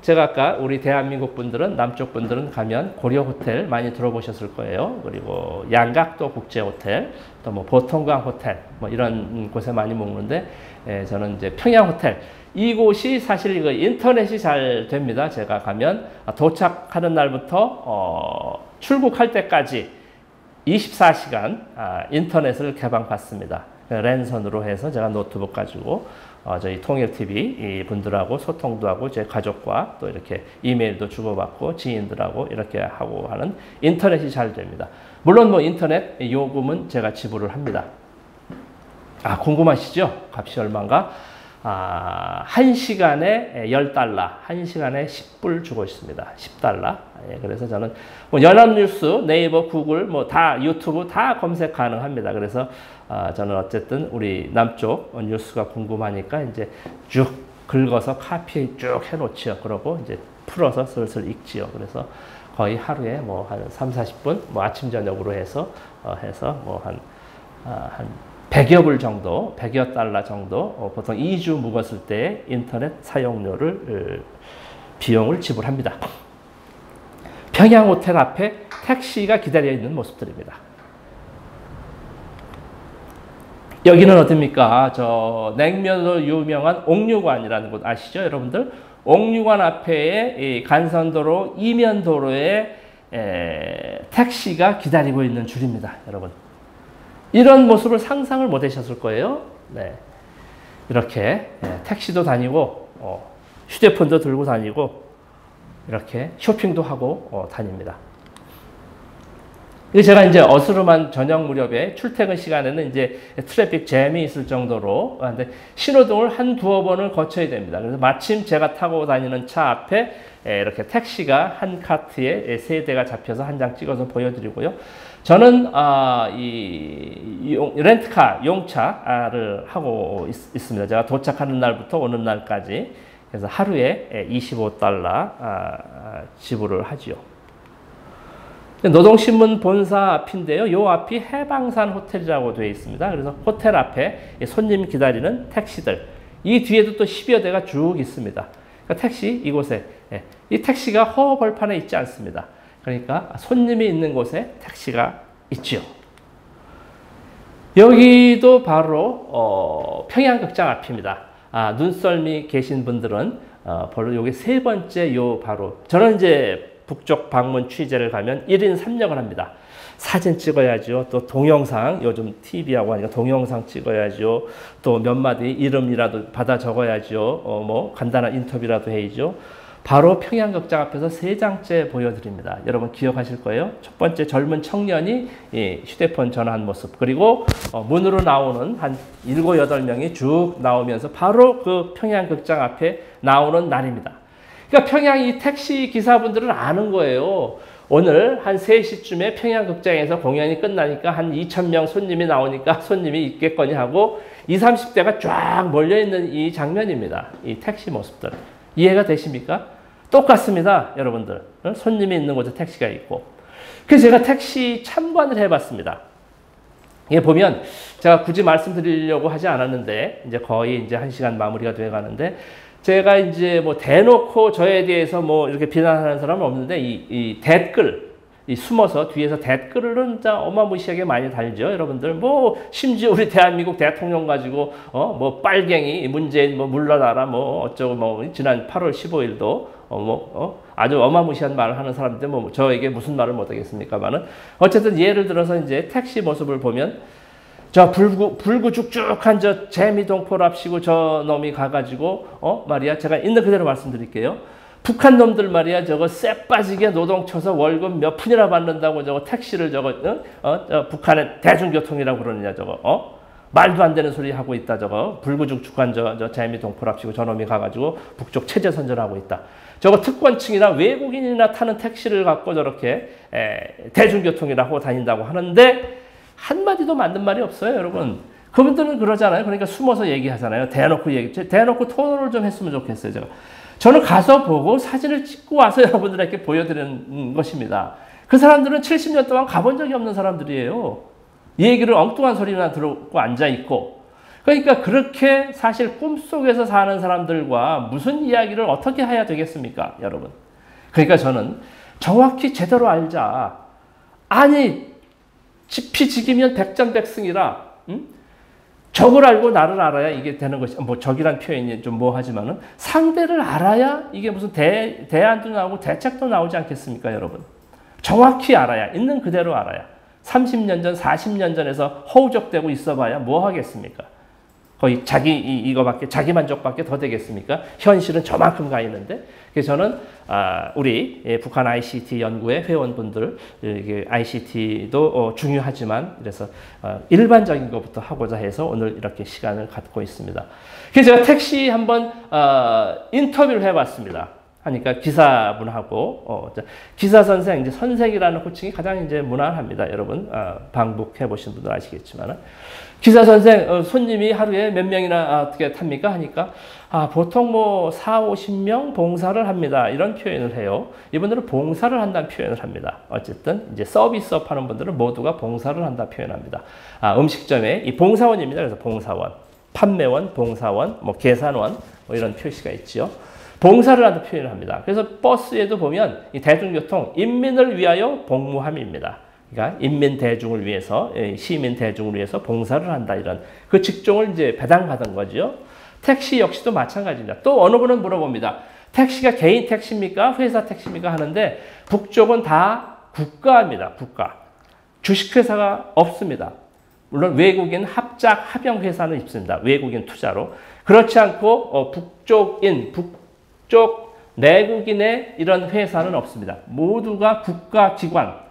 Speaker 1: 제가 아까 우리 대한민국 분들은 남쪽 분들은 가면 고려 호텔 많이 들어보셨을 거예요. 그리고 양각도 국제 호텔, 또 뭐 보통강 호텔 뭐 이런 곳에 많이 묵는데 저는 이제 평양 호텔. 이곳이 사실 이거 인터넷이 잘 됩니다. 제가 가면 도착하는 날부터 출국할 때까지 24시간 인터넷을 개방받습니다. 랜선으로 해서 제가 노트북 가지고 저희 통일TV 분들하고 소통도 하고 제 가족과 또 이렇게 이메일도 주고받고 지인들하고 이렇게 하고 하는 인터넷이 잘 됩니다. 물론 뭐 인터넷 요금은 제가 지불을 합니다. 궁금하시죠? 값이 얼마인가? 1시간에 10달러, 1시간에 10불 주고 있습니다. 10달러. 그래서 저는 뭐 연합뉴스, 네이버, 구글, 뭐 다 유튜브 다 검색 가능합니다. 그래서 저는 어쨌든 우리 남쪽 뉴스가 궁금하니까 이제 쭉 긁어서 카피 쭉 해놓지요. 그러고 이제 풀어서 슬슬 읽지요. 그래서 거의 하루에 뭐 한 3, 40분, 뭐 아침, 저녁으로 해서 뭐 한 100여 불 정도, 100여 달러 정도, 보통 2주 묵었을 때 인터넷 사용료를, 비용을 지불합니다. 평양 호텔 앞에 택시가 기다려 있는 모습들입니다. 여기는 어딥니까? 저 냉면으로 유명한 옥류관이라는 곳 아시죠, 여러분들? 옥류관 앞에 간선도로 이면도로에 택시가 기다리고 있는 줄입니다, 여러분. 이런 모습을 상상을 못 하셨을 거예요. 네. 이렇게 택시도 다니고 휴대폰도 들고 다니고 이렇게 쇼핑도 하고 다닙니다. 제가 이제 어스름한 저녁 무렵에 출퇴근 시간에는 이제 트래픽 잼이 있을 정도로 근데 신호등을 한 두어 번을 거쳐야 됩니다. 그래서 마침 제가 타고 다니는 차 앞에 이렇게 택시가 한 카트에 3대가 잡혀서 한 장 찍어서 보여드리고요. 저는 렌트카 용차를 하고 있습니다. 제가 도착하는 날부터 오는 날까지 그래서 하루에 25달러 지불을 하지요. 노동신문 본사 앞인데요. 이 앞이 해방산 호텔이라고 되어 있습니다. 그래서 호텔 앞에 손님 기다리는 택시들. 이 뒤에도 또 10여 대가 쭉 있습니다. 그러니까 택시 이곳에 이 택시가 허허벌판에 있지 않습니다. 그러니까 손님이 있는 곳에 택시가 있죠. 여기도 바로 평양극장 앞입니다. 눈썰미 계신 분들은 바로 여기 세 번째 바로 저는 이제 북쪽 방문 취재를 가면 1인 3역을 합니다. 사진 찍어야죠. 또 동영상, 요즘 TV하고 하니까 동영상 찍어야죠. 또 몇 마디 이름이라도 받아 적어야죠. 뭐 간단한 인터뷰라도 해야죠. 바로 평양극장 앞에서 3장째 보여드립니다. 여러분 기억하실 거예요. 첫 번째 젊은 청년이 휴대폰 전화한 모습. 그리고 문으로 나오는 한 7, 8명이 쭉 나오면서 바로 그 평양극장 앞에 나오는 날입니다. 그러니까 평양 이 택시 기사분들은 아는 거예요. 오늘 한 3시쯤에 평양극장에서 공연이 끝나니까 한 2,000명 손님이 나오니까 손님이 있겠거니 하고 20, 30대가 쫙 몰려있는 이 장면입니다. 이 택시 모습들. 이해가 되십니까? 똑같습니다, 여러분들. 손님이 있는 곳에 택시가 있고. 그래서 제가 택시 참관을 해봤습니다. 이게 보면 제가 굳이 말씀드리려고 하지 않았는데 이제 거의 이제 1시간 마무리가 돼 가는데 제가 이제 뭐 대놓고 저에 대해서 뭐 이렇게 비난하는 사람은 없는데 이 댓글, 숨어서 뒤에서 댓글은 진짜 어마무시하게 많이 달죠, 여러분들. 뭐 심지어 우리 대한민국 대통령 가지고 뭐 빨갱이 문재인 뭐 물러나라 뭐 어쩌고 뭐 지난 8월 15일도 아주 어마무시한 말을 하는 사람인데 뭐 저에게 무슨 말을 못 하겠습니까만은 어쨌든 예를 들어서 이제 택시 모습을 보면 저 불구죽죽한 저 재미동포랍시고 저 놈이 가가지고 말이야 제가 있는 그대로 말씀드릴게요. 북한 놈들 말이야 저거 쎄 빠지게 노동 쳐서 월급 몇 푼이나 받는다고 저거 택시를 저거 북한의 대중교통이라고 그러느냐 저거 말도 안 되는 소리 하고 있다 저거 불구죽죽한 저 재미동포랍시고 저 놈이 가가지고 북쪽 체제 선전하고 있다. 저거 특권층이나 외국인이나 타는 택시를 갖고 저렇게 대중교통이라고 다닌다고 하는데 한마디도 맞는 말이 없어요, 여러분. 그분들은 그러잖아요. 그러니까 숨어서 얘기하잖아요. 대놓고 토론을 좀 했으면 좋겠어요, 제가. 저는 가서 보고 사진을 찍고 와서 여러분들에게 보여드리는 것입니다. 그 사람들은 70년 동안 가본 적이 없는 사람들이에요. 이 얘기를 엉뚱한 소리나 들고 앉아있고. 그러니까 그렇게 사실 꿈속에서 사는 사람들과 무슨 이야기를 어떻게 해야 되겠습니까, 여러분? 그러니까 저는 정확히 제대로 알자. 아니, 지피지기면 백전백승이라 적을 알고 나를 알아야 이게 되는 것이 뭐 적이란 표현이 좀 뭐하지만은 상대를 알아야 이게 무슨 대안도 나오고 대책도 나오지 않겠습니까, 여러분? 정확히 알아야 있는 그대로 알아야 30년 전, 40년 전에서 허우적대고 있어봐야 뭐 하겠습니까? 거의 자기 만족밖에 더 되겠습니까? 현실은 저만큼 가 있는데. 그래서 저는, 우리 북한 ICT 연구회 회원분들, ICT도 중요하지만, 그래서 일반적인 것부터 하고자 해서 오늘 이렇게 시간을 갖고 있습니다. 그래서 제가 택시 한번 인터뷰를 해봤습니다. 하니까 기사분하고 기사 선생, 이제 선생이라는 호칭이 가장 이제 무난합니다. 여러분 방북해 보신 분들 아시겠지만 기사 선생 손님이 하루에 몇 명이나 어떻게 탑니까? 하니까 보통 뭐 4, 50명 봉사를 합니다. 이런 표현을 해요. 이분들은 봉사를 한다는 표현을 합니다. 어쨌든 이제 서비스업 하는 분들은 모두가 봉사를 한다 표현합니다. 음식점에 이 봉사원입니다. 그래서 봉사원, 판매원, 봉사원, 뭐 계산원 뭐 이런 표시가 있죠. 봉사를 한다 표현을 합니다. 그래서 버스에도 보면 이 대중교통 인민을 위하여 복무함입니다. 그러니까 인민 대중을 위해서, 시민 대중을 위해서 봉사를 한다 이런 그 직종을 이제 배당받은 거죠. 택시 역시도 마찬가지입니다. 또 어느 분은 물어봅니다. 택시가 개인 택시입니까? 회사 택시입니까? 하는데 북쪽은 다 국가입니다. 국가. 주식회사가 없습니다. 물론 외국인 합영 회사는 있습니다. 외국인 투자로. 그렇지 않고 북쪽 내국인의 이런 회사는 없습니다. 모두가 국가기관입니다.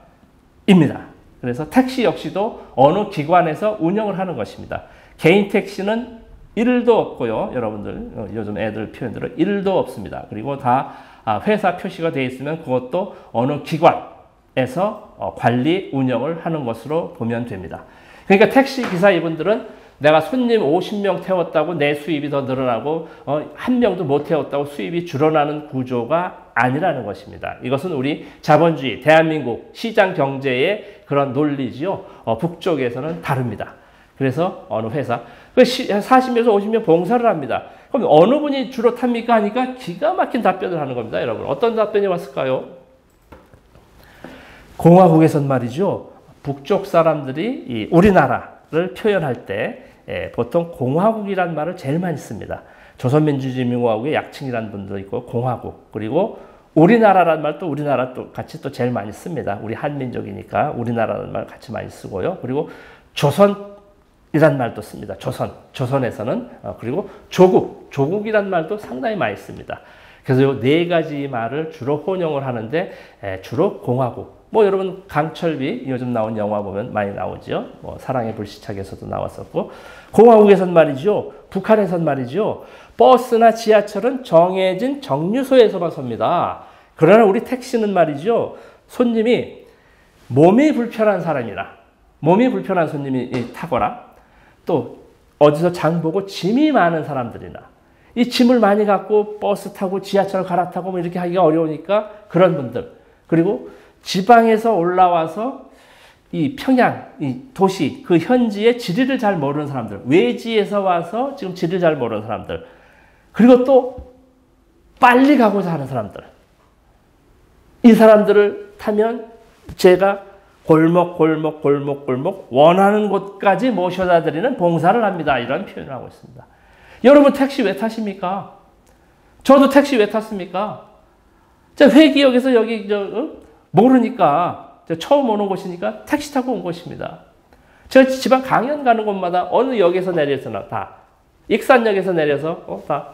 Speaker 1: 그래서 택시 역시도 어느 기관에서 운영을 하는 것입니다. 개인 택시는 1도 없고요. 여러분들 요즘 애들 표현대로 1도 없습니다. 그리고 다 회사 표시가 되어 있으면 그것도 어느 기관에서 관리 운영을 하는 것으로 보면 됩니다. 그러니까 택시 기사 이분들은 내가 손님 50명 태웠다고 내 수입이 더 늘어나고 한 명도 못 태웠다고 수입이 줄어나는 구조가 아니라는 것입니다. 이것은 우리 자본주의, 대한민국 시장 경제의 그런 논리지요. 북쪽에서는 다릅니다. 그래서 어느 회사 40명에서 50명 봉사를 합니다. 그럼 어느 분이 주로 탑니까? 하니까 기가 막힌 답변을 하는 겁니다. 여러분 어떤 답변이 왔을까요? 공화국에선 말이죠. 북쪽 사람들이 이 우리나라를 표현할 때 보통 공화국이라는 말을 제일 많이 씁니다. 조선민주주의공화국의 약칭이라는 분도 있고 공화국, 그리고 우리나라라는 말 또 우리나라 또 같이 또 제일 많이 씁니다. 우리 한민족이니까 우리나라라는 말 같이 많이 쓰고요. 그리고 조선이라는 말도 씁니다. 조선에서는 그리고 조국이라는 말도 상당히 많이 씁니다. 그래서 이 네 가지 말을 주로 혼용을 하는데 주로 공화국. 뭐 여러분 강철비 요즘 나온 영화 보면 많이 나오죠. 뭐 사랑의 불시착에서도 나왔었고 공화국에선 말이죠. 북한에선 말이죠. 버스나 지하철은 정해진 정류소에서만 섭니다. 그러나 우리 택시는 말이죠. 손님이 몸이 불편한 사람이나 몸이 불편한 손님이 타거나 또 어디서 장 보고 짐이 많은 사람들이나 이 짐을 많이 갖고 버스 타고 지하철 갈아타고 뭐 이렇게 하기가 어려우니까 그런 분들, 그리고 지방에서 올라와서 이 평양, 이 도시, 그 현지의 지리를 잘 모르는 사람들, 외지에서 와서 지금 지리를 잘 모르는 사람들, 그리고 또 빨리 가고자 하는 사람들. 이 사람들을 타면 제가 골목 원하는 곳까지 모셔다 드리는 봉사를 합니다. 이런 표현을 하고 있습니다. 여러분 택시 왜 타십니까? 저도 택시 왜 탔습니까? 회기역에서 여기 모르니까 처음 오는 곳이니까 택시 타고 온 곳입니다. 제가 지방 강연 가는 곳마다 어느 역에서 내려서나 다 익산역에서 내려서 다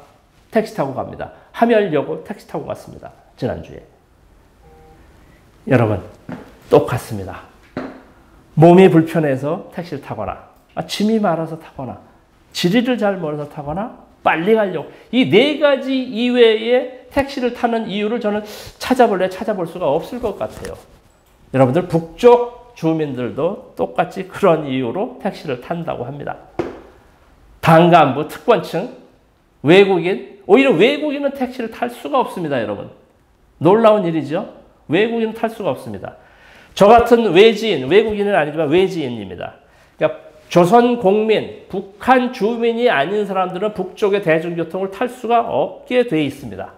Speaker 1: 택시 타고 갑니다. 함열역으로 택시 타고 갔습니다. 지난주에. 여러분 똑같습니다. 몸이 불편해서 택시를 타거나 짐이 많아서 타거나 지리를 잘 몰라서 타거나 빨리 가려고 이 네 가지 이외에 택시를 타는 이유를 저는 찾아볼 수가 없을 것 같아요. 여러분들 북쪽 주민들도 똑같이 그런 이유로 택시를 탄다고 합니다. 당간부, 특권층, 외국인, 오히려 외국인은 택시를 탈 수가 없습니다. 여러분 놀라운 일이죠. 외국인은 탈 수가 없습니다. 저 같은 외지인, 외국인은 아니지만 외지인입니다. 그러니까 조선 국민, 북한 주민이 아닌 사람들은 북쪽의 대중교통을 탈 수가 없게 돼 있습니다.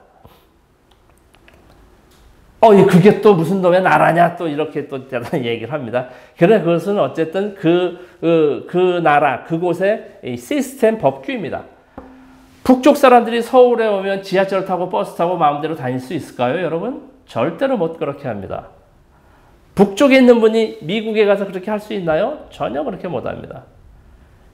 Speaker 1: 그게 또 무슨 놈의 나라냐 또 이렇게 또 대단히 얘기를 합니다. 그래 그것은 어쨌든 그 나라, 그곳의 시스템 법규입니다. 북쪽 사람들이 서울에 오면 지하철 타고 버스 타고 마음대로 다닐 수 있을까요, 여러분? 절대로 못 그렇게 합니다. 북쪽에 있는 분이 미국에 가서 그렇게 할 수 있나요? 전혀 그렇게 못합니다.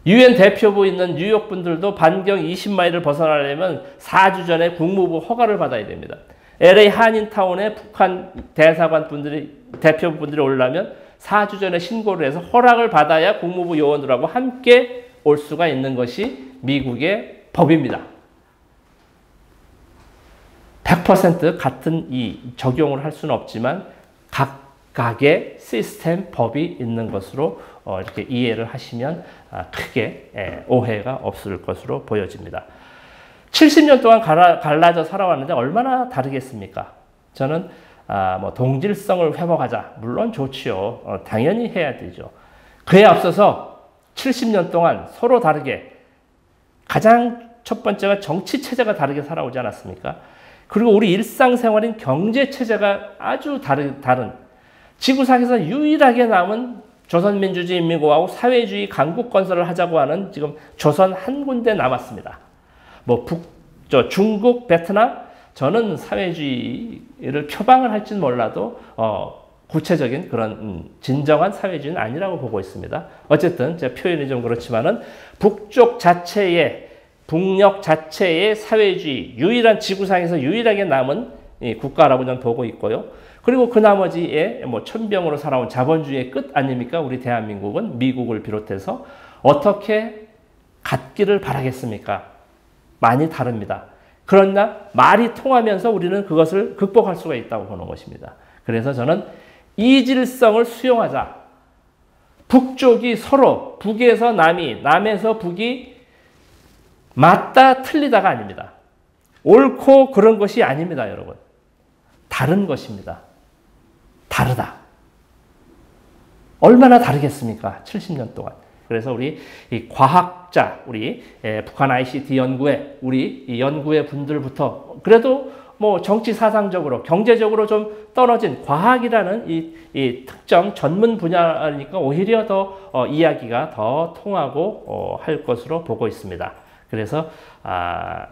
Speaker 1: 유엔 대표부 있는 뉴욕 분들도 반경 20마일을 벗어나려면 4주 전에 국무부 허가를 받아야 됩니다. LA 한인타운에 북한 대사관 분들이, 대표부 분들이 오려면 4주 전에 신고를 해서 허락을 받아야 국무부 요원들하고 함께 올 수가 있는 것이 미국의 법입니다. 100% 같은 이 적용을 할 수는 없지만 각각의 시스템 법이 있는 것으로 이렇게 이해를 하시면 크게 오해가 없을 것으로 보여집니다. 70년 동안 갈라져 살아왔는데 얼마나 다르겠습니까? 저는 뭐 동질성을 회복하자. 물론 좋지요. 당연히 해야 되죠. 그에 앞서서 70년 동안 서로 다르게 가장 첫 번째가 정치 체제가 다르게 살아오지 않았습니까? 그리고 우리 일상생활인 경제 체제가 아주 다른 지구상에서 유일하게 남은 조선민주주의인민공화국 사회주의 강국 건설을 하자고 하는 지금 조선 한 군데 남았습니다. 뭐 중국, 베트남, 저는 사회주의를 표방을 할지는 몰라도 구체적인 그런 진정한 사회주의는 아니라고 보고 있습니다. 어쨌든 제 표현이 좀 그렇지만은 북쪽 자체의 북녘 자체의 사회주의 유일한 지구상에서 유일하게 남은 국가라고 저는 보고 있고요. 그리고 그 나머지에 뭐 천병으로 살아온 자본주의의 끝 아닙니까? 우리 대한민국은 미국을 비롯해서 어떻게 갖기를 바라겠습니까? 많이 다릅니다. 그러나 말이 통하면서 우리는 그것을 극복할 수가 있다고 보는 것입니다. 그래서 저는 이질성을 수용하자. 북쪽이 서로 북에서 남이, 남에서 북이 맞다 틀리다가 아닙니다. 옳고 그런 것이 아닙니다, 여러분. 다른 것입니다. 다르다. 얼마나 다르겠습니까? 70년 동안. 그래서 우리 이 과학자, 우리 북한 ICT 연구회, 우리 이 연구회 분들부터 그래도 뭐 정치 사상적으로, 경제적으로 좀 떨어진 과학이라는 이 특정 전문 분야니까 오히려 더 이야기가 더 통하고 할 것으로 보고 있습니다. 그래서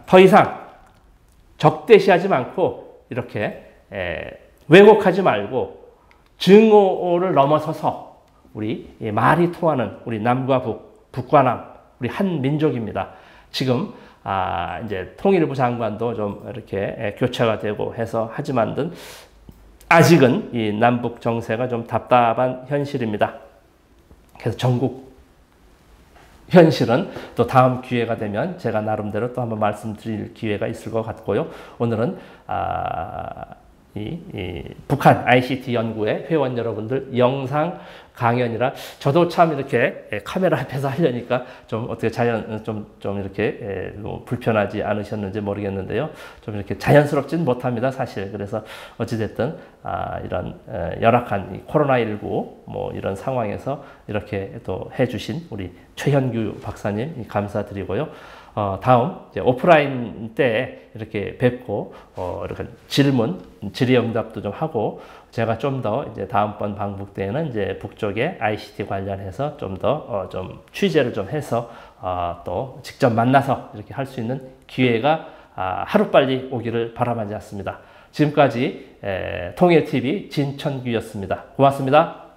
Speaker 1: 더 이상 적대시하지 않고 이렇게 왜곡하지 말고 증오를 넘어서서 우리 말이 통하는 우리 남과 북, 북과 남, 우리 한 민족입니다. 지금 이제 통일부 장관도 좀 이렇게 교체가 되고 해서 하지만은 아직은 이 남북 정세가 좀 답답한 현실입니다. 그래서 전국 현실은 또 다음 기회가 되면 제가 나름대로 또 한번 말씀드릴 기회가 있을 것 같고요. 오늘은 북한 ICT 연구회 회원 여러분들 영상 강연이라 저도 참 이렇게 카메라 앞에서 하려니까 좀 어떻게 좀 이렇게 불편하지 않으셨는지 모르겠는데요. 좀 이렇게 자연스럽진 못합니다, 사실. 그래서 어찌됐든 이런 열악한 코로나19 뭐 이런 상황에서 이렇게 또 해주신 우리 최현규 박사님 감사드리고요. 다음 이제 오프라인 때 이렇게 뵙고 이렇게 질의응답도 좀 하고 제가 좀 더 이제 다음번 방북 때에는 이제 북쪽에 ICT 관련해서 좀 더 좀 취재를 좀 해서 또 직접 만나서 이렇게 할 수 있는 기회가 하루빨리 오기를 바라지 않습니다. 지금까지 통일TV 진천규였습니다. 고맙습니다.